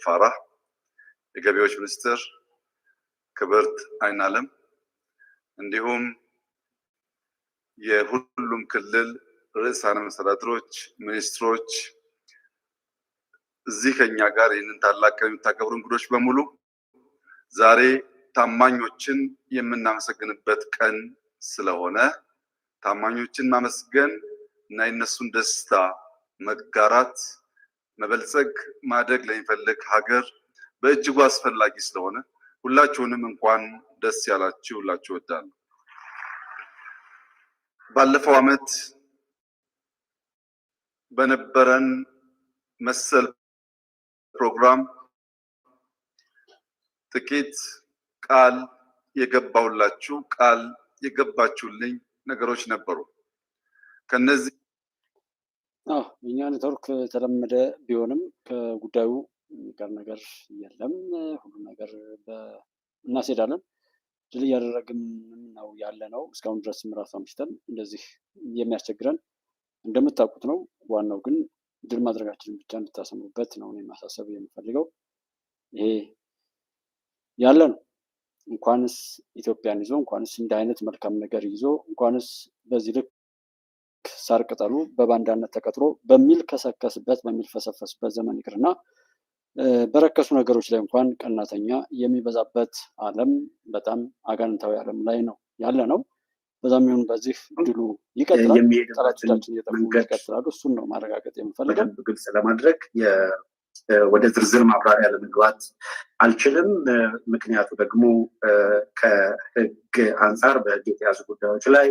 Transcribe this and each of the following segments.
ፋራህ፣ የገቢዎች ሚኒስትር ክብርት አይናለም፣ እንዲሁም የሁሉም ክልል ርዕሳነ መስተዳድሮች፣ ሚኒስትሮች፣ እዚህ ከኛ ጋር ይህንን ታላቅ ቀን የምታከብሩ እንግዶች በሙሉ ዛሬ ታማኞችን የምናመሰግንበት ቀን ስለሆነ ታማኞችን ማመስገን እና የነሱን ደስታ መጋራት መበልጸግ ማደግ ለሚፈልግ ሀገር በእጅጉ አስፈላጊ ስለሆነ ሁላችሁንም እንኳን ደስ ያላችሁ ሁላችሁ እወዳለሁ። ባለፈው ዓመት በነበረን መሰል ፕሮግራም ጥቂት ቃል የገባሁላችሁ ቃል የገባችሁልኝ ነገሮች ነበሩ። ከነዚህ እኛ ኔትወርክ የተለመደ ቢሆንም ከጉዳዩ ጋር ነገር የለም። ሁሉ ነገር እናስሄዳለን ድል እያደረግን ነው ያለ ነው። እስካሁን ድረስ ምዕራፍ አምሽተን እንደዚህ የሚያስቸግረን እንደምታውቁት ነው። ዋናው ግን ድል ማድረጋችንን ብቻ እንድታሰሙበት ነው እኔ ማሳሰብ የምፈልገው። ይሄ ያለ ነው። እንኳንስ ኢትዮጵያን ይዞ እንኳንስ እንደ አይነት መልካም ነገር ይዞ እንኳንስ በዚህ ልክ ሳር ቅጠሉ በባንዳነት ተቀጥሮ በሚል ከሰከስበት በሚል ፈሰፈስበት ዘመን ይቅርና በረከሱ ነገሮች ላይ እንኳን ቀናተኛ የሚበዛበት ዓለም በጣም አጋንንታዊ ዓለም ላይ ነው ያለ ነው። በዛም ይሁን በዚህ ድሉ ይቀጥላል። ጠላቶቻችን እየጠፉ ይቀጥላሉ። እሱን ነው ማረጋገጥ የምፈልገው። ግልጽ ለማድረግ ወደ ዝርዝር ማብራሪያ ለመግባት አልችልም። ምክንያቱ ደግሞ ከህግ አንጻር በህግ የተያዙ ጉዳዮች ላይ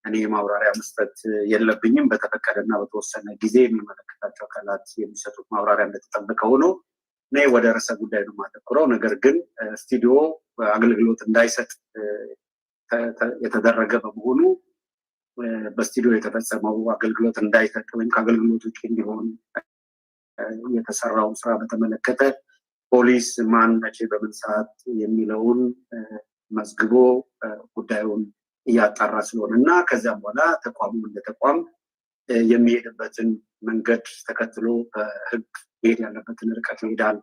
እኔ ማብራሪያ መስጠት የለብኝም። በተፈቀደና በተወሰነ ጊዜ የሚመለከታቸው አካላት የሚሰጡት ማብራሪያ እንደተጠበቀ ሆኖ እኔ ወደ ርዕሰ ጉዳይ ነው የማተኩረው። ነገር ግን ስቱዲዮ አገልግሎት እንዳይሰጥ የተደረገ በመሆኑ በስቱዲዮ የተፈጸመው አገልግሎት እንዳይሰጥ ወይም ከአገልግሎት ውጭ እንዲሆን የተሰራውን ስራ በተመለከተ ፖሊስ ማን መቼ በምን ሰዓት የሚለውን መዝግቦ ጉዳዩን እያጣራ ስለሆነ እና ከዚያም በኋላ ተቋሙ እንደ ተቋም የሚሄድበትን መንገድ ተከትሎ በህግ መሄድ ያለበትን ርቀት ይሄዳል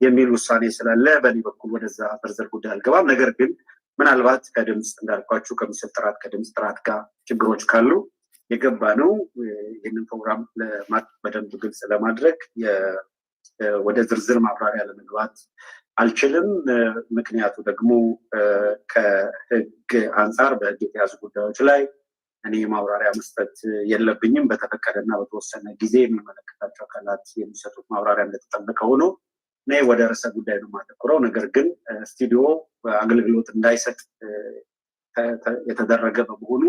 የሚል ውሳኔ ስላለ በእኔ በኩል ወደዛ ዝርዝር ጉዳይ አልገባም። ነገር ግን ምናልባት ከድምፅ እንዳልኳችሁ ከምስል ጥራት ከድምፅ ጥራት ጋር ችግሮች ካሉ የገባ ነው ይህንን ፕሮግራም በደንብ ግልጽ ለማድረግ ወደ ዝርዝር ማብራሪያ ለመግባት አልችልም። ምክንያቱ ደግሞ ከህግ አንጻር በህግ የተያዙ ጉዳዮች ላይ እኔ ማብራሪያ መስጠት የለብኝም። በተፈቀደና በተወሰነ ጊዜ የሚመለከታቸው አካላት የሚሰጡት ማብራሪያ እንደተጠበቀ ሆኖ እኔ ወደ ርዕሰ ጉዳይ ነው የማተኩረው። ነገር ግን ስቱዲዮ አገልግሎት እንዳይሰጥ የተደረገ በመሆኑ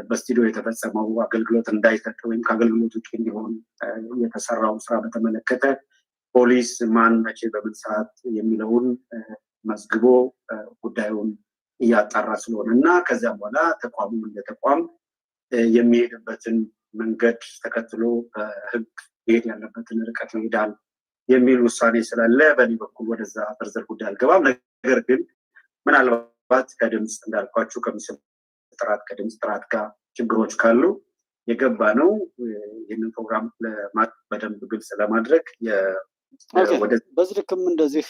በስቱዲዮ የተፈጸመው አገልግሎት እንዳይሰጥ ወይም ከአገልግሎት ውጭ እንዲሆን የተሰራውን ስራ በተመለከተ ፖሊስ ማን መቼ በምን ሰዓት የሚለውን መዝግቦ ጉዳዩን እያጣራ ስለሆነ እና ከዚያም በኋላ ተቋሙ እንደ ተቋም የሚሄድበትን መንገድ ተከትሎ በህግ መሄድ ያለበትን ርቀት ይሄዳል የሚል ውሳኔ ስላለ በእኔ በኩል ወደዛ ዝርዝር ጉዳይ አልገባም። ነገር ግን ምናልባት ከድምፅ እንዳልኳችሁ ከምስል ጥራት ከድምፅ ጥራት ጋር ችግሮች ካሉ የገባ ነው ይህንን ፕሮግራም በደንብ ግልጽ ለማድረግ በዚህ ልክም እንደዚህ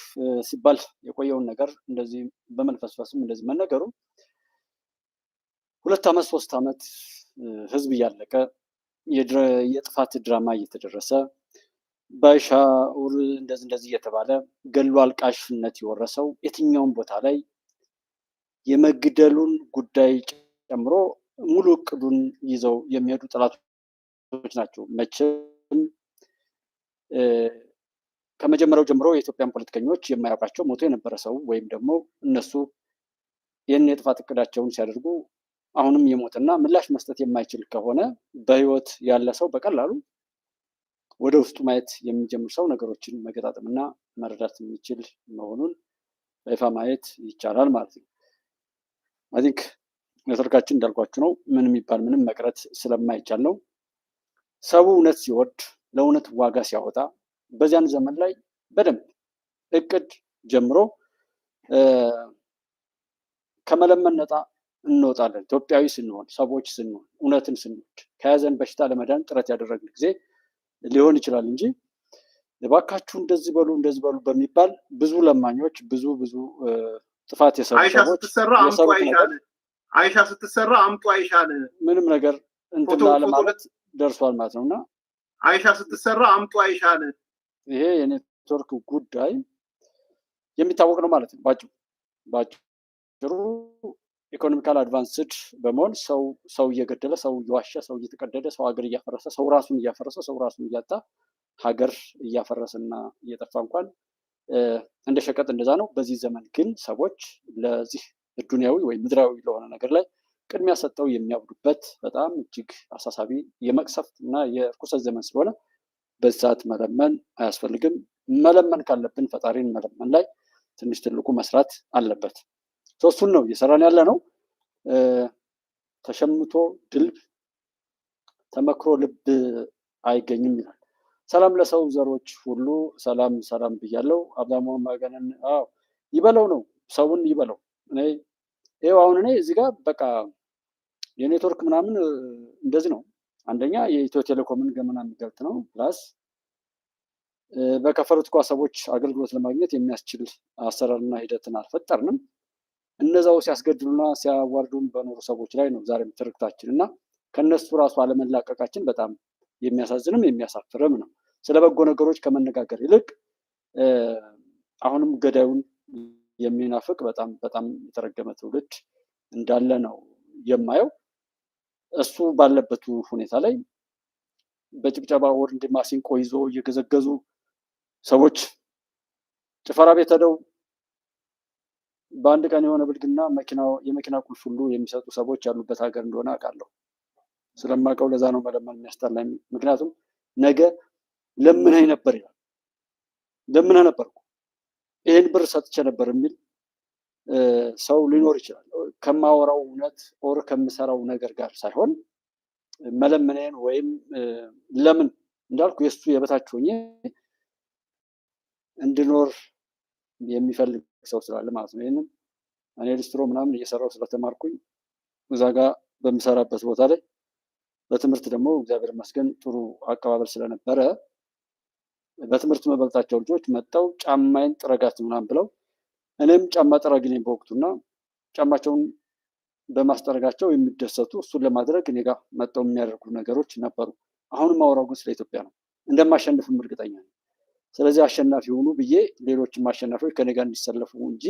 ሲባል የቆየውን ነገር እንደዚህ በመልፈስፈስም እንደዚህ መነገሩ 2 ዓመት 3 ዓመት ህዝብ እያለቀ የጥፋት ድራማ እየተደረሰ ባይሻውር እንደዚህ እየተባለ ገሎ አልቃሽነት የወረሰው የትኛውን ቦታ ላይ የመግደሉን ጉዳይ ጨምሮ ሙሉ እቅዱን ይዘው የሚሄዱ ጠላቶች ናቸው። መቼም ከመጀመሪያው ጀምሮ የኢትዮጵያን ፖለቲከኞች የማያውቃቸው ሞቶ የነበረ ሰው ወይም ደግሞ እነሱ ይህን የጥፋት እቅዳቸውን ሲያደርጉ አሁንም የሞትና ምላሽ መስጠት የማይችል ከሆነ በህይወት ያለ ሰው በቀላሉ ወደ ውስጡ ማየት የሚጀምር ሰው ነገሮችን መገጣጠምና መረዳት የሚችል መሆኑን በይፋ ማየት ይቻላል ማለት ነው። አይ ቲንክ ኔትወርካችን እንዳልኳችሁ ነው። ምን የሚባል ምንም መቅረት ስለማይቻል ነው። ሰው እውነት ሲወድ ለእውነት ዋጋ ሲያወጣ በዚያን ዘመን ላይ በደንብ እቅድ ጀምሮ ከመለመን ነፃ እንወጣለን። ኢትዮጵያዊ ስንሆን ሰዎች ስንሆን እውነትን ስንወድ ከያዘን በሽታ ለመዳን ጥረት ያደረግን ጊዜ ሊሆን ይችላል እንጂ እባካችሁ እንደዚህ በሉ በሚባል ብዙ ለማኞች ብዙ ጥፋት የሰሩ ሰዎች አይሻ ስትሰራ አምጡ አይሻን ምንም ነገር እንትን ለማለት ደርሷል ማለት ነውና አይሻ ስትሰራ አምጡ አይሻን ይሄ የኔትወርክ ጉዳይ የሚታወቅ ነው ማለት ነው። ባጭሩ ኢኮኖሚካል አድቫንስድ በመሆን ሰው እየገደለ ሰው እየዋሸ ሰው እየተቀደደ ሰው ሀገር እያፈረሰ ሰው ራሱን እያፈረሰ ሰው ራሱን እያጣ ሀገር እያፈረሰና እየጠፋ እንኳን እንደ ሸቀጥ እንደዛ ነው። በዚህ ዘመን ግን ሰዎች ለዚህ ዱንያዊ ወይም ምድራዊ ለሆነ ነገር ላይ ቅድሚያ ሰጠው የሚያብዱበት በጣም እጅግ አሳሳቢ የመቅሰፍት እና የርኩሰት ዘመን ስለሆነ በዚህ ሰዓት መለመን አያስፈልግም። መለመን ካለብን ፈጣሪን መለመን ላይ ትንሽ ትልቁ መስራት አለበት። እሱን ነው እየሰራን ያለ ነው። ተሸምቶ ድልብ ተመክሮ ልብ አይገኝም ይላል። ሰላም ለሰው ዘሮች ሁሉ ሰላም ብያለው። አብዛሞ ማገነን ይበለው ነው ሰውን ይበለው። አሁን እኔ እዚህ ጋር በቃ የኔትወርክ ምናምን እንደዚህ ነው። አንደኛ የኢትዮ ቴሌኮምን ገመና የሚገልጥ ነው። ፕላስ በከፈሉት ቋሰቦች አገልግሎት ለማግኘት የሚያስችል አሰራርና ሂደትን አልፈጠርንም። እነዛው ሲያስገድሉና ሲያዋርዱን በኖሩ ሰዎች ላይ ነው ዛሬም ትርክታችን እና ከነሱ ራሱ አለመላቀቃችን በጣም የሚያሳዝንም የሚያሳፍርም ነው። ስለ በጎ ነገሮች ከመነጋገር ይልቅ አሁንም ገዳዩን የሚናፍቅ በጣም የተረገመ ትውልድ እንዳለ ነው የማየው። እሱ ባለበት ሁኔታ ላይ በጭብጨባ ወርድ ማሲንቆ ይዞ እየገዘገዙ ሰዎች ጭፈራ ቤት ሄደው በአንድ ቀን የሆነ ብልግና የመኪና ቁልፍ ሁሉ የሚሰጡ ሰዎች ያሉበት ሀገር እንደሆነ አውቃለሁ። ስለማውቀው ለዛ ነው መለመን የሚያስጠላኝ። ምክንያቱም ነገ ለምነኝ ነበር ይላል። ለምነህ ነበርኩ ይህን ብር ሰጥቼ ነበር የሚል ሰው ሊኖር ይችላል። ከማወራው እውነት ኦር ከምሰራው ነገር ጋር ሳይሆን መለመኔን ወይም ለምን እንዳልኩ የእሱ የበታች ሆኜ እንድኖር የሚፈልግ ሰው ስላለ ማለት ነው። ይህንን እኔ ሊስትሮ ምናምን እየሰራው ስለተማርኩኝ እዛ ጋር በምሰራበት ቦታ ላይ በትምህርት ደግሞ እግዚአብሔር ይመስገን ጥሩ አቀባበል ስለነበረ በትምህርት መበልጣቸው ልጆች መጥተው ጫማዬን ጥረጋት ምናምን ብለው እኔም ጫማ ጠራጊ ነኝ በወቅቱና ጫማቸውን በማስጠረጋቸው የሚደሰቱ እሱን ለማድረግ እኔ ጋር መጥተው የሚያደርጉ ነገሮች ነበሩ። አሁንም አወራው ግን ስለ ኢትዮጵያ ነው። እንደማሸንፍም እርግጠኛ ነኝ። ስለዚህ አሸናፊ ሆኑ ብዬ ሌሎችም አሸናፊዎች ከኔ ጋር እንዲሰለፉ እንጂ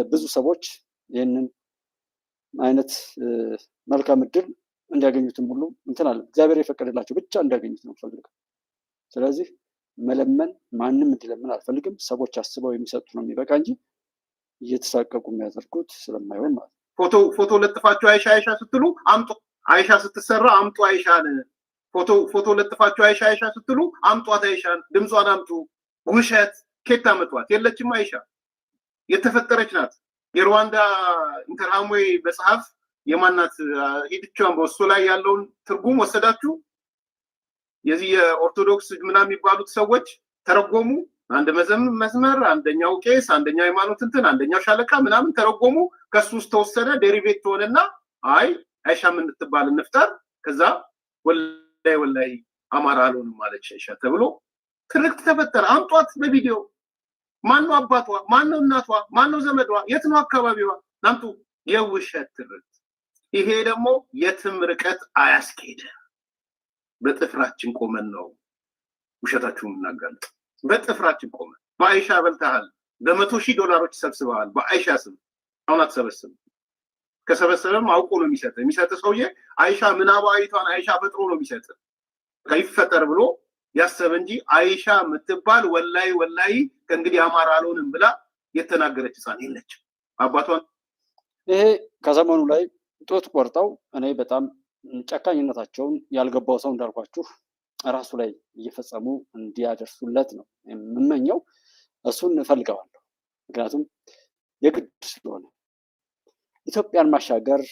ብዙ ሰዎች ይህንን አይነት መልካም እድል እንዲያገኙትም ሁሉ እንትን አለ እግዚአብሔር የፈቀደላቸው ብቻ እንዲያገኙት ነው ፈልገው። ስለዚህ መለመን ማንም እንዲለምን አልፈልግም። ሰዎች አስበው የሚሰጡ ነው የሚበቃ እንጂ እየተሳቀቁ የሚያደርጉት ስለማይሆን ማለት ነው። ፎቶ ለጥፋችሁ አይሻ ስትሉ አምጡ፣ አይሻ ስትሰራ አምጡ አይሻን። ፎቶ ለጥፋችሁ አይሻ ስትሉ አምጧት አይሻን፣ ድምጿን አምጡ። ውሸት ኬት አመጧት? የለችም አይሻ የተፈጠረች ናት። የሩዋንዳ ኢንተርሃምዌ መጽሐፍ የማናት ሂድቻን በእሱ ላይ ያለውን ትርጉም ወሰዳችሁ። የዚህ የኦርቶዶክስ ምናምን የሚባሉት ሰዎች ተረጎሙ። አንድ መስመር፣ አንደኛው ቄስ፣ አንደኛው ሃይማኖት እንትን፣ አንደኛው ሻለቃ ምናምን ተረጎሙ። ከሱ ውስጥ ተወሰነ ዴሪቬት ሆነና አይ አይሻ የምትባል እንፍጠር፣ ከዛ ወላይ አማራ አልሆንም ማለች አይሻ ተብሎ ትርክት ተፈጠረ። አምጧት በቪዲዮ። ማነው አባቷ? ማነው እናቷ? ማነው ዘመዷ? የት ነው አካባቢዋ? ናምጡ። የውሸት ትርክት። ይሄ ደግሞ የትም ርቀት አያስኬድም። በጥፍራችን ቆመን ነው ውሸታችሁን እናጋልጥ። በጥፍራችን ቆመን በአይሻ በልተሃል፣ $100,000 ሰብስበሃል በአይሻ ስም። አሁን አትሰበስብም። ከሰበሰበም አውቆ ነው የሚሰጥ ሰውዬ አይሻ ምናባዊቷን አይሻ ፈጥሮ ነው የሚሰጥ። ከይፈጠር ብሎ ያሰበ እንጂ አይሻ የምትባል ወላይ ከእንግዲህ አማራ አልሆንም ብላ የተናገረች ህፃን የለችም። አባቷን ይሄ ከዘመኑ ላይ ጡት ቆርጠው እኔ በጣም ጨካኝነታቸውን ያልገባው ሰው እንዳልኳችሁ ራሱ ላይ እየፈጸሙ እንዲያደርሱለት ነው የምመኘው። እሱን እፈልገዋለሁ። ምክንያቱም የግድ ስለሆነ ኢትዮጵያን ማሻገር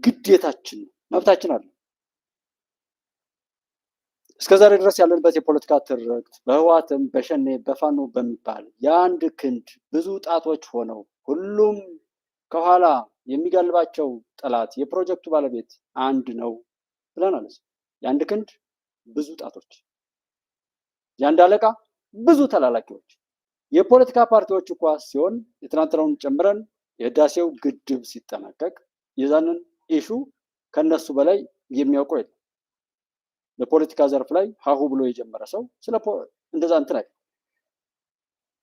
ግዴታችን ነው፣ መብታችን አለ። እስከዛሬ ድረስ ያለንበት የፖለቲካ ትርክት በህወሓትም በሸኔ በፋኖ በሚባል የአንድ ክንድ ብዙ ጣቶች ሆነው ሁሉም ከኋላ የሚጋልባቸው ጠላት የፕሮጀክቱ ባለቤት አንድ ነው ብለናል። የአንድ ክንድ ብዙ ጣቶች፣ የአንድ አለቃ ብዙ ተላላኪዎች የፖለቲካ ፓርቲዎች እንኳ ሲሆን የትናንትናውን ጨምረን የህዳሴው ግድብ ሲጠናቀቅ የዛንን ኢሹ ከነሱ በላይ የሚያውቀው የለም። በፖለቲካ ዘርፍ ላይ ሀሁ ብሎ የጀመረ ሰው እንደዛ እንትን አይደለም።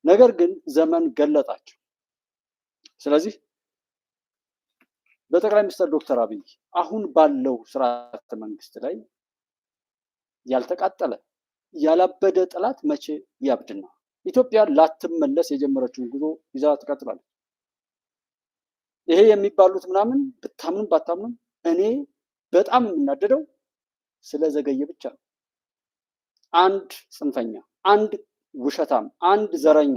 ነገር ግን ዘመን ገለጣቸው። ስለዚህ በጠቅላይ ሚኒስትር ዶክተር አብይ አሁን ባለው ስርዓተ መንግስት ላይ ያልተቃጠለ ያላበደ ጠላት መቼ ያብድና ኢትዮጵያ ላትመለስ የጀመረችውን ጉዞ ይዛ ትቀጥላለች። ይሄ የሚባሉት ምናምን ብታምኑም ባታምኑም እኔ በጣም የምናደደው ስለዘገየ ብቻ ነው። አንድ ጽንፈኛ፣ አንድ ውሸታም፣ አንድ ዘረኛ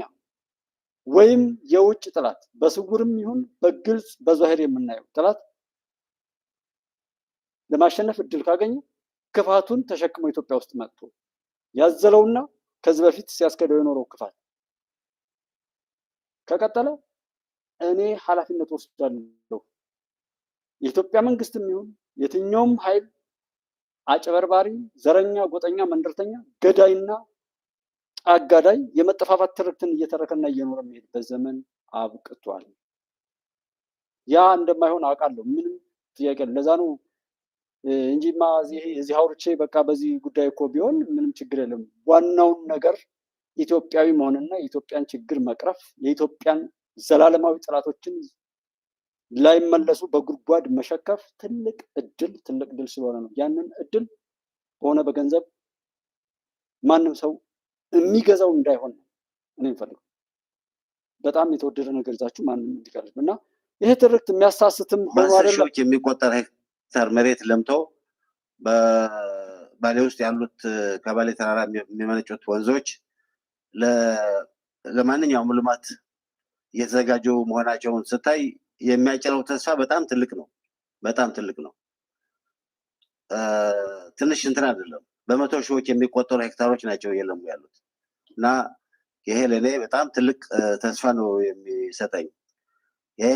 ወይም የውጭ ጠላት በስውርም ይሁን በግልጽ በዛሂር የምናየው ጠላት ለማሸነፍ እድል ካገኘ ክፋቱን ተሸክሞ ኢትዮጵያ ውስጥ መጥቶ ያዘለውና ከዚህ በፊት ሲያስከደው የኖረው ክፋት ከቀጠለ እኔ ኃላፊነት ወስዳለሁ። የኢትዮጵያ መንግስትም ይሁን የትኛውም ኃይል አጭበርባሪ፣ ዘረኛ፣ ጎጠኛ፣ መንደርተኛ፣ ገዳይና አጋዳይ የመጠፋፋት ትርክትን እየተረከና እየኖረ የሚሄድበት ዘመን አብቅቷል። ያ እንደማይሆን አውቃለሁ። ምንም ጥያቄ ለዛ ነው እንጂማ እዚህ አውርቼ በቃ በዚህ ጉዳይ እኮ ቢሆን ምንም ችግር የለም። ዋናውን ነገር ኢትዮጵያዊ መሆንና የኢትዮጵያን ችግር መቅረፍ የኢትዮጵያን ዘላለማዊ ጠላቶችን ላይመለሱ በጉድጓድ መሸከፍ ትልቅ ድል ስለሆነ ነው። ያንን እድል በሆነ በገንዘብ ማንም ሰው የሚገዛው እንዳይሆን ነው እኔ የምፈልገው። በጣም የተወደደ ነገር ይዛችሁ ማንም እንዲቀርብ እና ይሄ ትርክት የሚያሳስትም ሆኖ አይደለም። የሚቆጠር ሄክታር መሬት ለምተው በባሌ ውስጥ ያሉት ከባሌ ተራራ የሚመነጩት ወንዞች ለማንኛውም ልማት እየተዘጋጁ መሆናቸውን ስታይ የሚያጭረው ተስፋ በጣም ትልቅ ነው። በጣም ትልቅ ነው። ትንሽ እንትን አይደለም። በመቶ ሺዎች የሚቆጠሩ ሄክታሮች ናቸው እየለሙ ያሉት እና ይሄ ለኔ በጣም ትልቅ ተስፋ ነው የሚሰጠኝ። ይሄ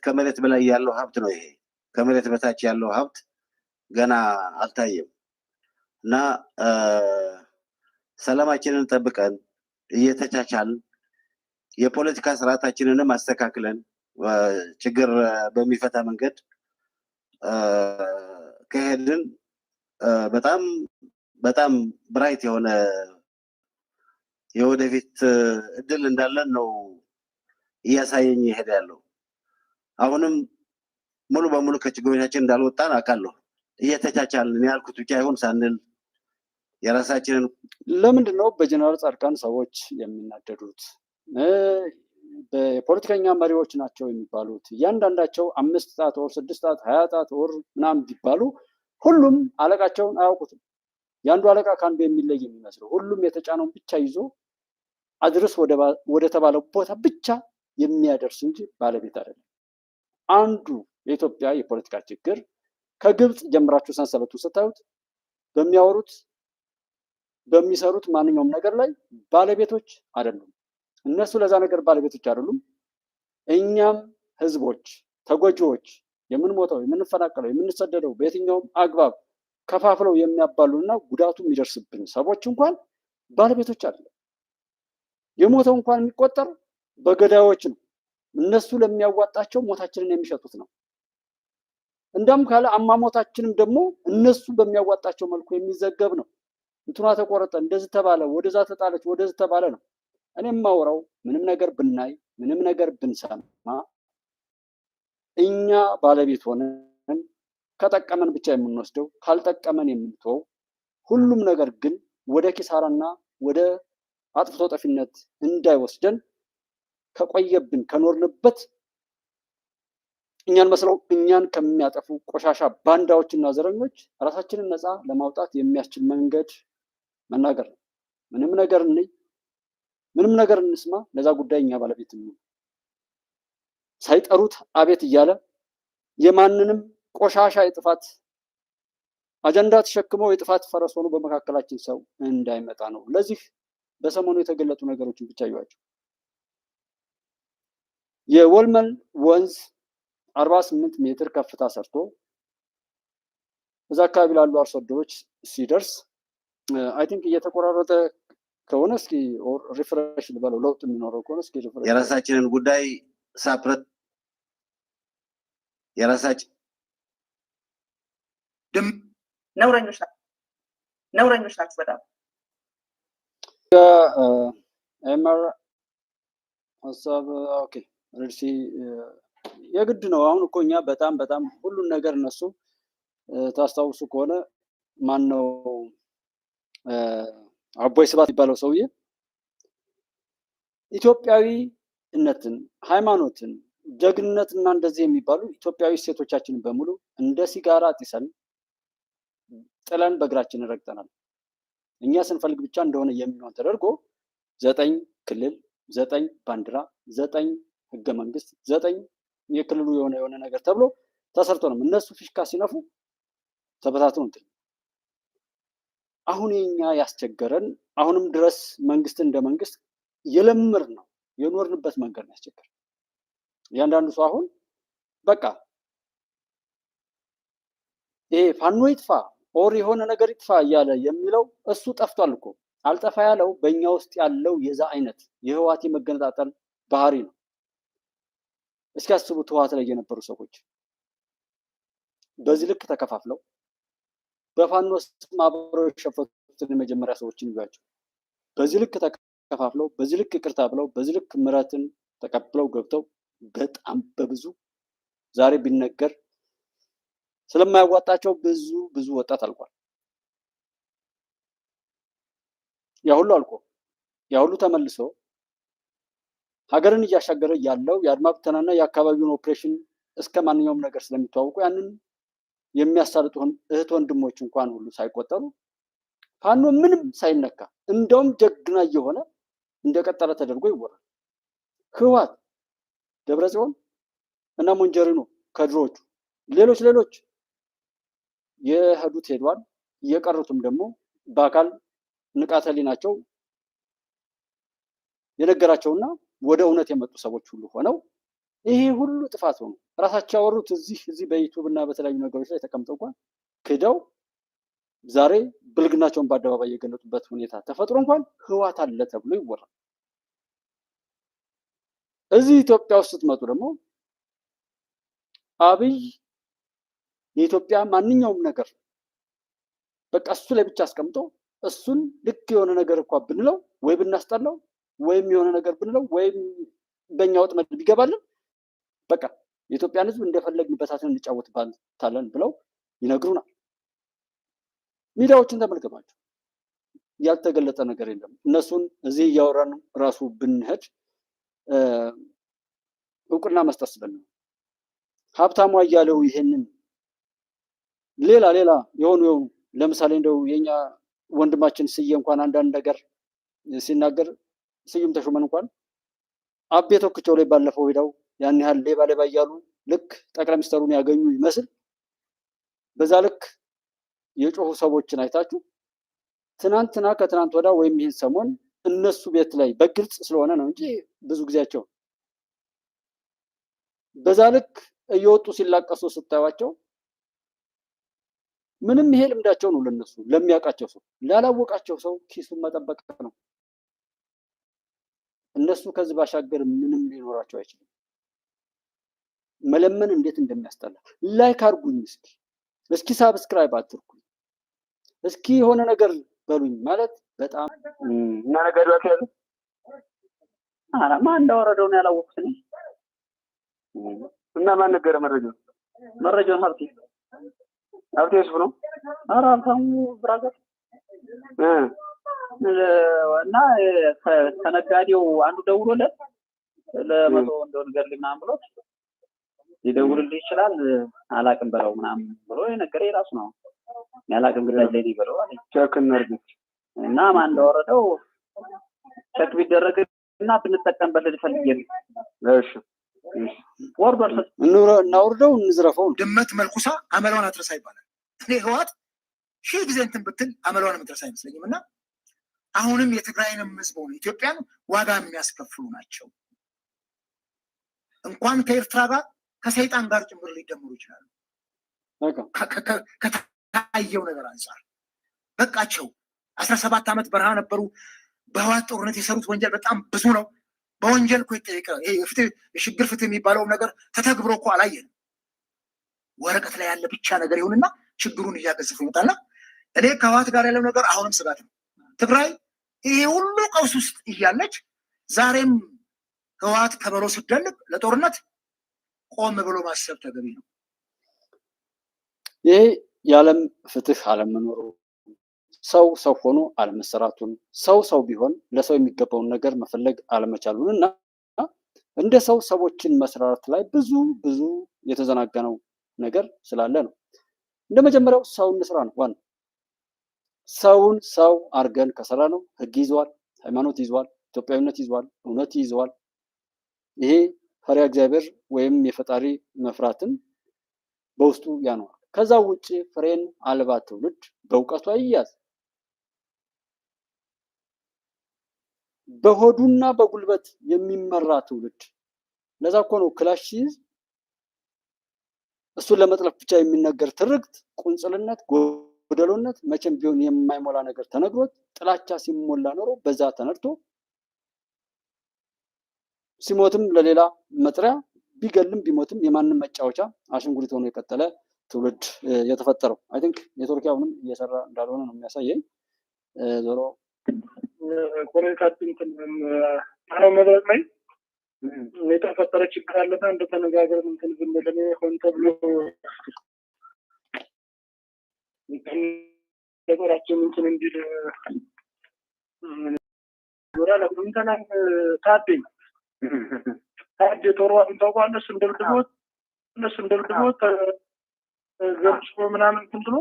ከመሬት በላይ ያለው ሀብት ነው። ይሄ ከመሬት በታች ያለው ሀብት ገና አልታየም እና ሰላማችንን ጠብቀን እየተቻቻልን የፖለቲካ ስርዓታችንንም አስተካክለን ችግር በሚፈታ መንገድ ከሄድን በጣም በጣም ብራይት የሆነ የወደፊት እድል እንዳለን ነው እያሳየኝ ይሄድ ያለው። አሁንም ሙሉ በሙሉ ከችግሮቻችን እንዳልወጣን አውቃለሁ። እየተቻቻልን ያልኩት ብቻ ይሁን ሳንል የራሳችንን ለምንድን ነው በጀነራል ጻድቃን ሰዎች የሚናደዱት? በፖለቲከኛ መሪዎች ናቸው የሚባሉት እያንዳንዳቸው 5 ጣት ወር 6 ጣት 20 ጣት ወር ምናምን ቢባሉ ሁሉም አለቃቸውን አያውቁትም። ያንዱ አለቃ ካንዱ የሚለይ የሚመስለው ሁሉም የተጫነውን ብቻ ይዞ አድርስ ወደ ተባለው ቦታ ብቻ የሚያደርስ እንጂ ባለቤት አይደለም። አንዱ የኢትዮጵያ የፖለቲካ ችግር ከግብፅ ጀምራችሁ ሰንሰለቱ ስታዩት በሚያወሩት በሚሰሩት ማንኛውም ነገር ላይ ባለቤቶች አይደሉም። እነሱ ለዛ ነገር ባለቤቶች አይደሉም። እኛም ህዝቦች ተጎጂዎች የምንሞተው የምንፈናቀለው የምንሰደደው በየትኛውም አግባብ ከፋፍለው የሚያባሉና ጉዳቱ የሚደርስብን ሰዎች እንኳን ባለቤቶች አይደለም። የሞተው እንኳን የሚቆጠር በገዳዮች ነው። እነሱ ለሚያዋጣቸው ሞታችንን የሚሸጡት ነው። እንደም ካለ አሟሟታችንም ደግሞ እነሱ በሚያዋጣቸው መልኩ የሚዘገብ ነው። እንትኗ ተቆረጠ፣ እንደዚህ ተባለ፣ ወደዛ ተጣለች፣ ወደዚህ ተባለ ነው። እኔም ማውራው ምንም ነገር ብናይ ምንም ነገር ብንሰማ እኛ ባለቤት ሆነን ከጠቀመን ብቻ የምንወስደው ካልጠቀመን የምንተወው፣ ሁሉም ነገር ግን ወደ ኪሳራና ወደ አጥፍቶ ጠፊነት እንዳይወስደን ከቆየብን ከኖርንበት እኛን መስለው እኛን ከሚያጠፉ ቆሻሻ ባንዳዎችና ዘረኞች ራሳችንን ነፃ ለማውጣት የሚያስችል መንገድ መናገር ነው። ምንም ነገር እንይ፣ ምንም ነገር እንስማ፣ ለዛ ጉዳይ እኛ ባለቤት ነው። ሳይጠሩት አቤት እያለ የማንንም ቆሻሻ የጥፋት አጀንዳ ተሸክመው የጥፋት ፈረስ ሆኖ በመካከላችን ሰው እንዳይመጣ ነው። ለዚህ በሰሞኑ የተገለጡ ነገሮችን ብቻ ይዋቸው። የወልመል ወንዝ 48 ሜትር ከፍታ ሰርቶ እዛ አካባቢ ላሉ አርሶ አደሮች ሲደርስ አይ ቲንክ እየተቆራረጠ ከሆነ እስኪ ሪፍሬሽ ልበለው ለውጥ የሚኖረው ከሆነ እስኪ ሪፍሬሽ የራሳችንን ጉዳይ ሳፕረት የራሳችን ነውረኞች ናቸው በጣም ኤምአር ሀሳብ ኦኬ ሪሲ የግድ ነው። አሁን እኮ እኛ በጣም ሁሉን ነገር እነሱ ታስታውሱ ከሆነ ማን ነው አቦይ ስብሐት የሚባለው ሰውዬ ኢትዮጵያዊነትን፣ ሃይማኖትን፣ ጀግንነትና እንደዚህ የሚባሉ ኢትዮጵያዊ ሴቶቻችንን በሙሉ እንደ ሲጋራ ጢሰን ጥለን በእግራችን ረግጠናል። እኛ ስንፈልግ ብቻ እንደሆነ የሚሆን ተደርጎ 9 ክልል፣ 9 ባንዲራ፣ 9 ህገ መንግስት፣ 9 የክልሉ የሆነ ነገር ተብሎ ተሰርቶ ነው እነሱ ፊሽካ ሲነፉ ተበታትነው እንትን አሁን የኛ ያስቸገረን አሁንም ድረስ መንግስት እንደ መንግስት የለምር ነው የኖርንበት መንገድ ነው ያስቸገረን። ያንዳንዱ ሰው አሁን በቃ ይሄ ፋኖ ይጥፋ ኦር የሆነ ነገር ይጥፋ እያለ የሚለው እሱ ጠፍቷል እኮ። አልጠፋ ያለው በእኛ ውስጥ ያለው የዛ አይነት የህወሓት መገነጣጠል ባህሪ ነው። እስኪ አስቡት ህወሓት ላይ የነበሩ ሰዎች በዚህ ልክ ተከፋፍለው በፋኖ ስም አብረው የሸፈቱትን የመጀመሪያ ሰዎችን ይዟቸው በዚህ ልክ ተከፋፍለው በዚህ ልክ ይቅርታ ብለው በዚህ ልክ ምሕረትን ተቀብለው ገብተው በጣም በብዙ ዛሬ ቢነገር ስለማያዋጣቸው ብዙ ወጣት አልቋል። ያ ሁሉ አልቆ ያ ሁሉ ተመልሶ ሀገርን እያሻገረ ያለው የአድማ ብተናና የአካባቢውን ኦፕሬሽን እስከ ማንኛውም ነገር ስለሚተዋወቁ ያንን የሚያሳልጡ እህት ወንድሞች እንኳን ሁሉ ሳይቆጠሩ ፋኖ ምንም ሳይነካ እንደውም ጀግና እየሆነ እንደቀጠለ ተደርጎ ይወራል። ህወሓት ደብረጽዮን እና ሞንጀሪኖ ከድሮቹ ሌሎች የሄዱት ሄዷል። እየቀሩትም ደግሞ በአካል ንቃተ ህሊናቸው የነገራቸውና ወደ እውነት የመጡ ሰዎች ሁሉ ሆነው ይሄ ሁሉ ጥፋት ሆኖ ራሳቸው ያወሩት እዚህ በዩቲዩብ እና በተለያዩ ነገሮች ላይ ተቀምጠው እንኳን ክደው ዛሬ ብልግናቸውን በአደባባይ የገለጡበት ሁኔታ ተፈጥሮ እንኳን ህወሓት አለ ተብሎ ይወራል። እዚህ ኢትዮጵያ ውስጥ ስትመጡ ደግሞ አብይ የኢትዮጵያ ማንኛውም ነገር በቃ እሱ ላይ ብቻ አስቀምጦ እሱን ልክ የሆነ ነገር እንኳን ብንለው ወይ ብናስጠላው ወይም የሆነ ነገር ብንለው ወይም በእኛ ወጥመድ ቢገባልን በቃ የኢትዮጵያን ህዝብ እንደፈለግን በታትን እንጫወትባታለን ብለው ይነግሩናል። ሚዲያዎችን ተመልከቷቸው። ያልተገለጠ ነገር የለም። እነሱን እዚህ እያወራን ራሱ ብንሄድ እውቅና መስጠት ስለምን ሀብታሙ አያሌው ይሄንን ሌላ የሆኑ ለምሳሌ እንደው የኛ ወንድማችን ስዬ እንኳን አንዳንድ ነገር ሲናገር ስዩም ተሾመን እንኳን አቤ ተወክቸው ላይ ባለፈው ሄደው ያን ያህል ሌባ እያሉ ልክ ጠቅላይ ሚኒስትሩን ያገኙ ይመስል በዛ ልክ የጮሁ ሰዎችን አይታችሁ ትናንትና ከትናንት ወዳ ወይም ይህን ሰሞን እነሱ ቤት ላይ በግልጽ ስለሆነ ነው እንጂ ብዙ ጊዜያቸው በዛ ልክ እየወጡ ሲላቀሱ ስታዩቸው ምንም ይሄ ልምዳቸው ነው ለነሱ። ለሚያውቃቸው ሰው ላላወቃቸው ሰው ኪሱን መጠበቅ ነው። እነሱ ከዚህ ባሻገር ምንም ሊኖራቸው አይችልም። መለመን እንዴት እንደሚያስጠላ ላይክ አድርጉኝ፣ እስኪ ሳብስክራይብ አድርጉኝ፣ እስኪ የሆነ ነገር በሉኝ ማለት በጣም እና ነገር ያለ ማን እንዳወረደው ነው ያላወቅሁት እኔ። እና ማን ነገረ መረጃውን ሀብቴ እሱ ነው። ኧረ ሀብታሙ ብራዘር እና ከነጋዴው አንዱ ደውሎለት ለመቶ እንደው ንገርልኝ ምናምን ብሎት ሊደውልልህ ይችላል አላቅም በለው ምናምን ብሎ የነገረኝ ራሱ ነው። ያላቅም ግዳጅ ላይ ነው በለው አለኝ። ቸክ እናድርግ እና ማን እንዳወረደው ቸክ ቢደረግና ብንጠቀምበት ልፈልግ ነው። እሺ ወርዷል። እናውርደው እንዝረፈው። ድመት መልኩሳ አመሏን አትረሳ ይባላል። እኔ ህወሓት ሺህ ጊዜ እንትን ብትል አመሏን የምትረሳ አይመስለኝም። እና አሁንም የትግራይንም ህዝብ ሆነ ኢትዮጵያን ዋጋ የሚያስከፍሉ ናቸው። እንኳን ከኤርትራ ጋር ከሰይጣን ጋር ጭምር ሊደምሩ ይችላሉ። ከታየው ነገር አንጻር በቃቸው። 17 ዓመት በረሃ ነበሩ። በህወሓት ጦርነት የሰሩት ወንጀል በጣም ብዙ ነው። በወንጀል እኮ ይጠየቃል። ይሄ የሽግግር ፍትህ የሚባለው ነገር ተተግብሮ እኮ አላየንም። ወረቀት ላይ ያለ ብቻ ነገር ይሁንና ችግሩን እያገዘፈ ይመጣልና እኔ ከህወሓት ጋር ያለው ነገር አሁንም ስጋት ነው። ትግራይ ይሄ ሁሉ ቀውስ ውስጥ እያለች ዛሬም ህወሓት ከበሮ ስትደልቅ ለጦርነት ቆም ብሎ ማሰብ ተገቢ ነው። ይሄ የዓለም ፍትህ አለመኖሩ፣ ሰው ሰው ሆኖ አለመሰራቱን፣ ሰው ቢሆን ለሰው የሚገባውን ነገር መፈለግ አለመቻሉን እና እንደ ሰዎችን መስራት ላይ ብዙ የተዘናጋነው ነገር ስላለ ነው። እንደ መጀመሪያው ሰው እንስራ ነው ዋናው። ሰውን ሰው አድርገን ከሰራ ነው ህግ ይዘዋል፣ ሃይማኖት ይዘዋል፣ ኢትዮጵያዊነት ይዘዋል፣ እውነት ይዘዋል። ይሄ ፈሪሃ እግዚአብሔር ወይም የፈጣሪ መፍራትን በውስጡ ያኖራል። ከዛ ውጭ ፍሬን አልባ ትውልድ በእውቀቱ አይያዝ፣ በሆዱና በጉልበት የሚመራ ትውልድ። ለዛ እኮ ነው ክላሽ ሲይዝ እሱን ለመጥለፍ ብቻ የሚነገር ትርክት፣ ቁንጽልነት፣ ጎደሎነት መቼም ቢሆን የማይሞላ ነገር ተነግሮት ጥላቻ ሲሞላ ኖሮ በዛ ተነድቶ ሲሞትም ለሌላ መጥሪያ ቢገልም ቢሞትም የማንም መጫወቻ አሽንጉሊት ሆኖ የቀጠለ ትውልድ የተፈጠረው። አይ ቲንክ ኔትወርክ አሁንም እየሰራ እንዳልሆነ ነው የሚያሳየኝ። ዞሮ ኮሜንታችን አለው መድረክ ላይ የተፈጠረ ችግር አለና እንደተነጋገርን እንትን ዝም ብለን ሆን ተብሎ ነገራችን እንትን እንዲል ዞራ ለሁሉምተና ታደኝ ታደ ጦርዋን ታውቃለህ። እነሱም ደብድቦት ገብቶ ምናምን እንትን ብሎ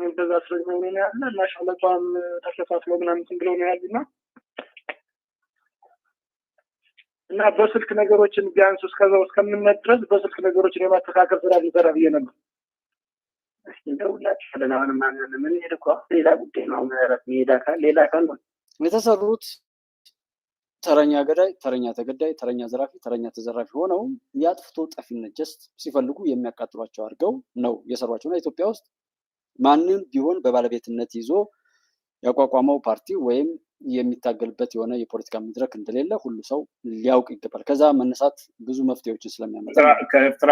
እንደዛ ስለሆነ ነው ያለ እና ሻለቃም ተከፋፍሎ ምናምን እንትን ብሎ ነው ያሉና እና በስልክ ነገሮችን ቢያንስ እስከዛው እስከምንመጥ ድረስ በስልክ ነገሮችን የማስተካከል ስራ ሊሰራ ብዬ ነበር። እንደውላችሁ ስለናውን ምን ይልኳ ሌላ ጉዳይ ነው። ማለት ሜዳ ካል ሌላ ካል ነው የተሰሩት ተረኛ ገዳይ፣ ተረኛ ተገዳይ፣ ተረኛ ዘራፊ፣ ተረኛ ተዘራፊ ሆነው ያጥፍቶ ጠፊነት ጀስት ሲፈልጉ የሚያቃጥሏቸው አድርገው ነው የሰሯቸውና ኢትዮጵያ ውስጥ ማንም ቢሆን በባለቤትነት ይዞ ያቋቋመው ፓርቲ ወይም የሚታገልበት የሆነ የፖለቲካ መድረክ እንደሌለ ሁሉ ሰው ሊያውቅ ይገባል። ከዛ መነሳት ብዙ መፍትሄዎችን ስለሚያመጣ ከኤርትራ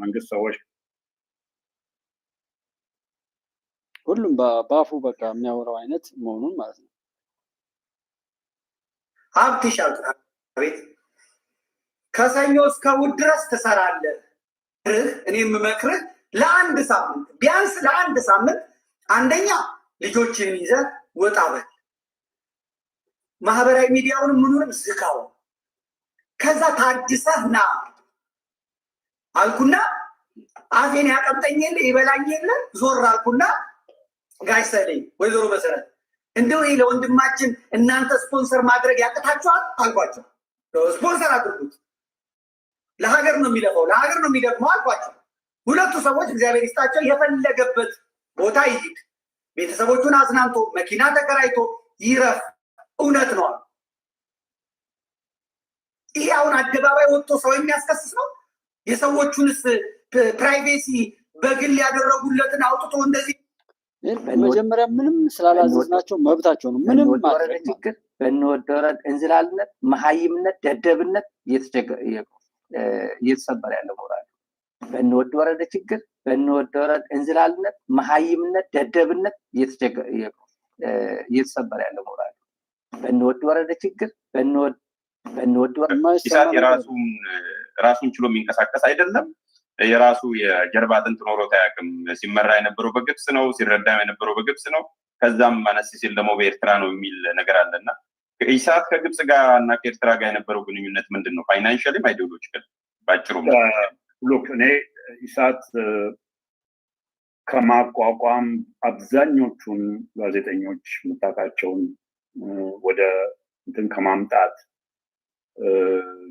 መንግስት ሰዎች ሁሉም በአፉ በቃ የሚያወራው አይነት መሆኑን ማለት ነው። ሀብትሽ ቤት ከሰኞ እስከ እሑድ ድረስ ትሰራለህ። እኔ የምመክርህ ለአንድ ሳምንት ቢያንስ ለአንድ ሳምንት አንደኛ ልጆችህን ይዘህ ወጣ በል፣ ማህበራዊ ሚዲያውንም ምኑንም ዝጋው። ከዛ ታድሰህ ና አልኩና አፌን ያቀምጠኝ የለ ይበላኝ የለ ዞር አልኩና ጋሽ ሰለኝ ወይዘሮ መሰረት እንደው ይሄ ለወንድማችን እናንተ ስፖንሰር ማድረግ ያቅታችኋል አልኳቸው። ስፖንሰር አድርጉት፣ ለሀገር ነው የሚለፈው፣ ለሀገር ነው የሚደግመው አልኳቸው። ሁለቱ ሰዎች እግዚአብሔር ይስጣቸው የፈለገበት ቦታ ይሂድ፣ ቤተሰቦቹን አዝናንቶ መኪና ተከራይቶ ይረፍ፣ እውነት ነው። ይሄ አሁን አደባባይ ወጥቶ ሰው የሚያስከስስ ነው። የሰዎቹንስ ፕራይቬሲ በግል ያደረጉለትን አውጥቶ እንደዚህ መጀመሪያ ምንም ስላላዘዝናቸው መብታቸው ነው። ምንም ወረደ ችግር በእንወደወረድ እንዝላልነት፣ መሀይምነት፣ ደደብነት እየተሰበረ ያለ ሞራል በእንወደወረደ ችግር በእንወደወረድ እንዝላልነት፣ መሀይምነት፣ ደደብነት እየተሰበረ ያለ ሞራል በእንወደወረደ ችግር ኢሳት ራሱን ችሎ የሚንቀሳቀስ አይደለም። የራሱ የጀርባ አጥንት ኖሮት አያውቅም። ሲመራ የነበረው በግብጽ ነው፣ ሲረዳ የነበረው በግብጽ ነው። ከዛም አነስ ሲል ደግሞ በኤርትራ ነው የሚል ነገር አለና ኢሳት ከግብጽ ጋር እና ከኤርትራ ጋር የነበረው ግንኙነት ምንድን ነው? ፋይናንሻሊም አይዲዮሎጂካል ባጭሩ ሉክ እኔ ኢሳት ከማቋቋም አብዛኞቹን ጋዜጠኞች ምታቃቸውን ወደ እንትን ከማምጣት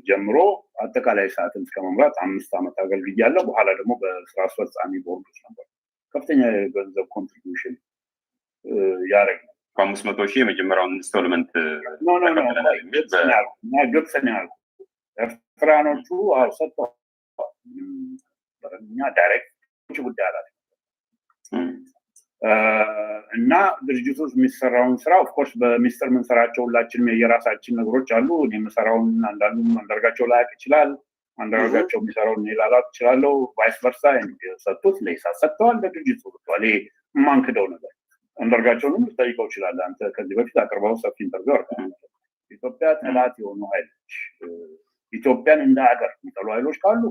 ጀምሮ አጠቃላይ ሰዓትን እስከመምራት 5 ዓመት አገልግያለሁ። በኋላ ደግሞ በስራ አስፈጻሚ ቦርድ ውስጥ ነበር ከፍተኛ የገንዘብ ኮንትሪቢዩሽን ያደረግ ነው። 500,000 የመጀመሪያውን ኢንስቶልመንት ግብጽ ነው ያልኩት። ኤርትራኖቹ ሰጥተዋል። እኛ ዳይሬክት ጉዳይ አላለ እና ድርጅቱ የሚሰራውን ስራ ኦፍኮርስ በሚስጥር የምንሰራቸው ሁላችንም የራሳችን ነገሮች አሉ። እኔ የምሰራውን አንዳንዱም አንዳርጋቸው ላያቅ ይችላል፣ አንዳርጋቸው የሚሰራውን እኔ ላላቅ እችላለሁ። ቫይስ ቨርሳ የሰጡት ለኢሳት ሰጥተዋል፣ ለድርጅቱ ሰጥተዋል። ይሄ የማንክደው ነገር አንዳርጋቸውንም ልጠይቀው ይችላል። አንተ ከዚህ በፊት አቅርበው ሰፊ ኢንተርቪው አድርገናል። ኢትዮጵያ ጠላት የሆኑ ኃይሎች ኢትዮጵያን እንደ ሀገር የሚጠሉ ኃይሎች ካሉ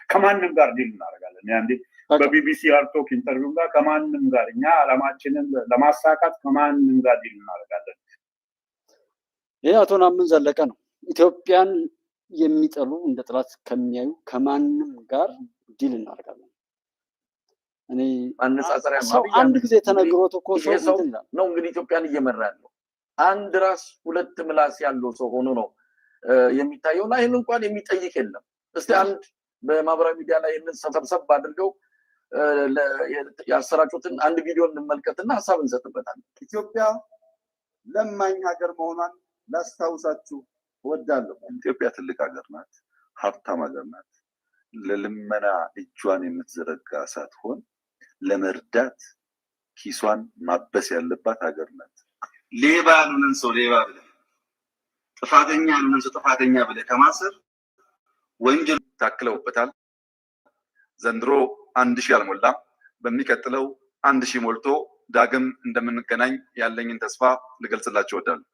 ከማንም ጋር ዲል እናደርጋለን። አንዴ በቢቢሲ አርቶክ ኢንተርቪው ጋር ከማንም ጋር እኛ አላማችንን ለማሳካት ከማንም ጋር ዲል እናደርጋለን። ይህ አቶ ናምን ዘለቀ ነው። ኢትዮጵያን የሚጠሉ እንደ ጠላት ከሚያዩ ከማንም ጋር ዲል እናደርጋለን። እኔ አነጻጸሪያ አንድ ጊዜ ተነግሮት እኮ ሰው ነው እንግዲህ ኢትዮጵያን እየመራ ያለው አንድ ራስ ሁለት ምላስ ያለው ሰው ሆኖ ነው የሚታየው። እና ይህን እንኳን የሚጠይቅ የለም። እስቲ አንድ በማህበራዊ ሚዲያ ላይ ይህንን ሰብሰብ አድርገው ያሰራጩትን አንድ ቪዲዮ እንመልከትና ሀሳብ እንሰጥበታለን። ኢትዮጵያ ለማኝ ሀገር መሆኗን ላስታውሳችሁ እወዳለሁ። ኢትዮጵያ ትልቅ ሀገር ናት፣ ሀብታም ሀገር ናት። ለልመና እጇን የምትዘረጋ ሳትሆን ለመርዳት ኪሷን ማበስ ያለባት ሀገር ናት። ሌባ ያሉንን ሰው ሌባ ብለህ፣ ጥፋተኛ ያሉንን ሰው ጥፋተኛ ብለህ ከማሰር ወንጀል ታክለውበታል። ዘንድሮ 1000 አልሞላም። በሚቀጥለው 1000 ሞልቶ ዳግም እንደምንገናኝ ያለኝን ተስፋ ልገልጽላችሁ እወዳለሁ።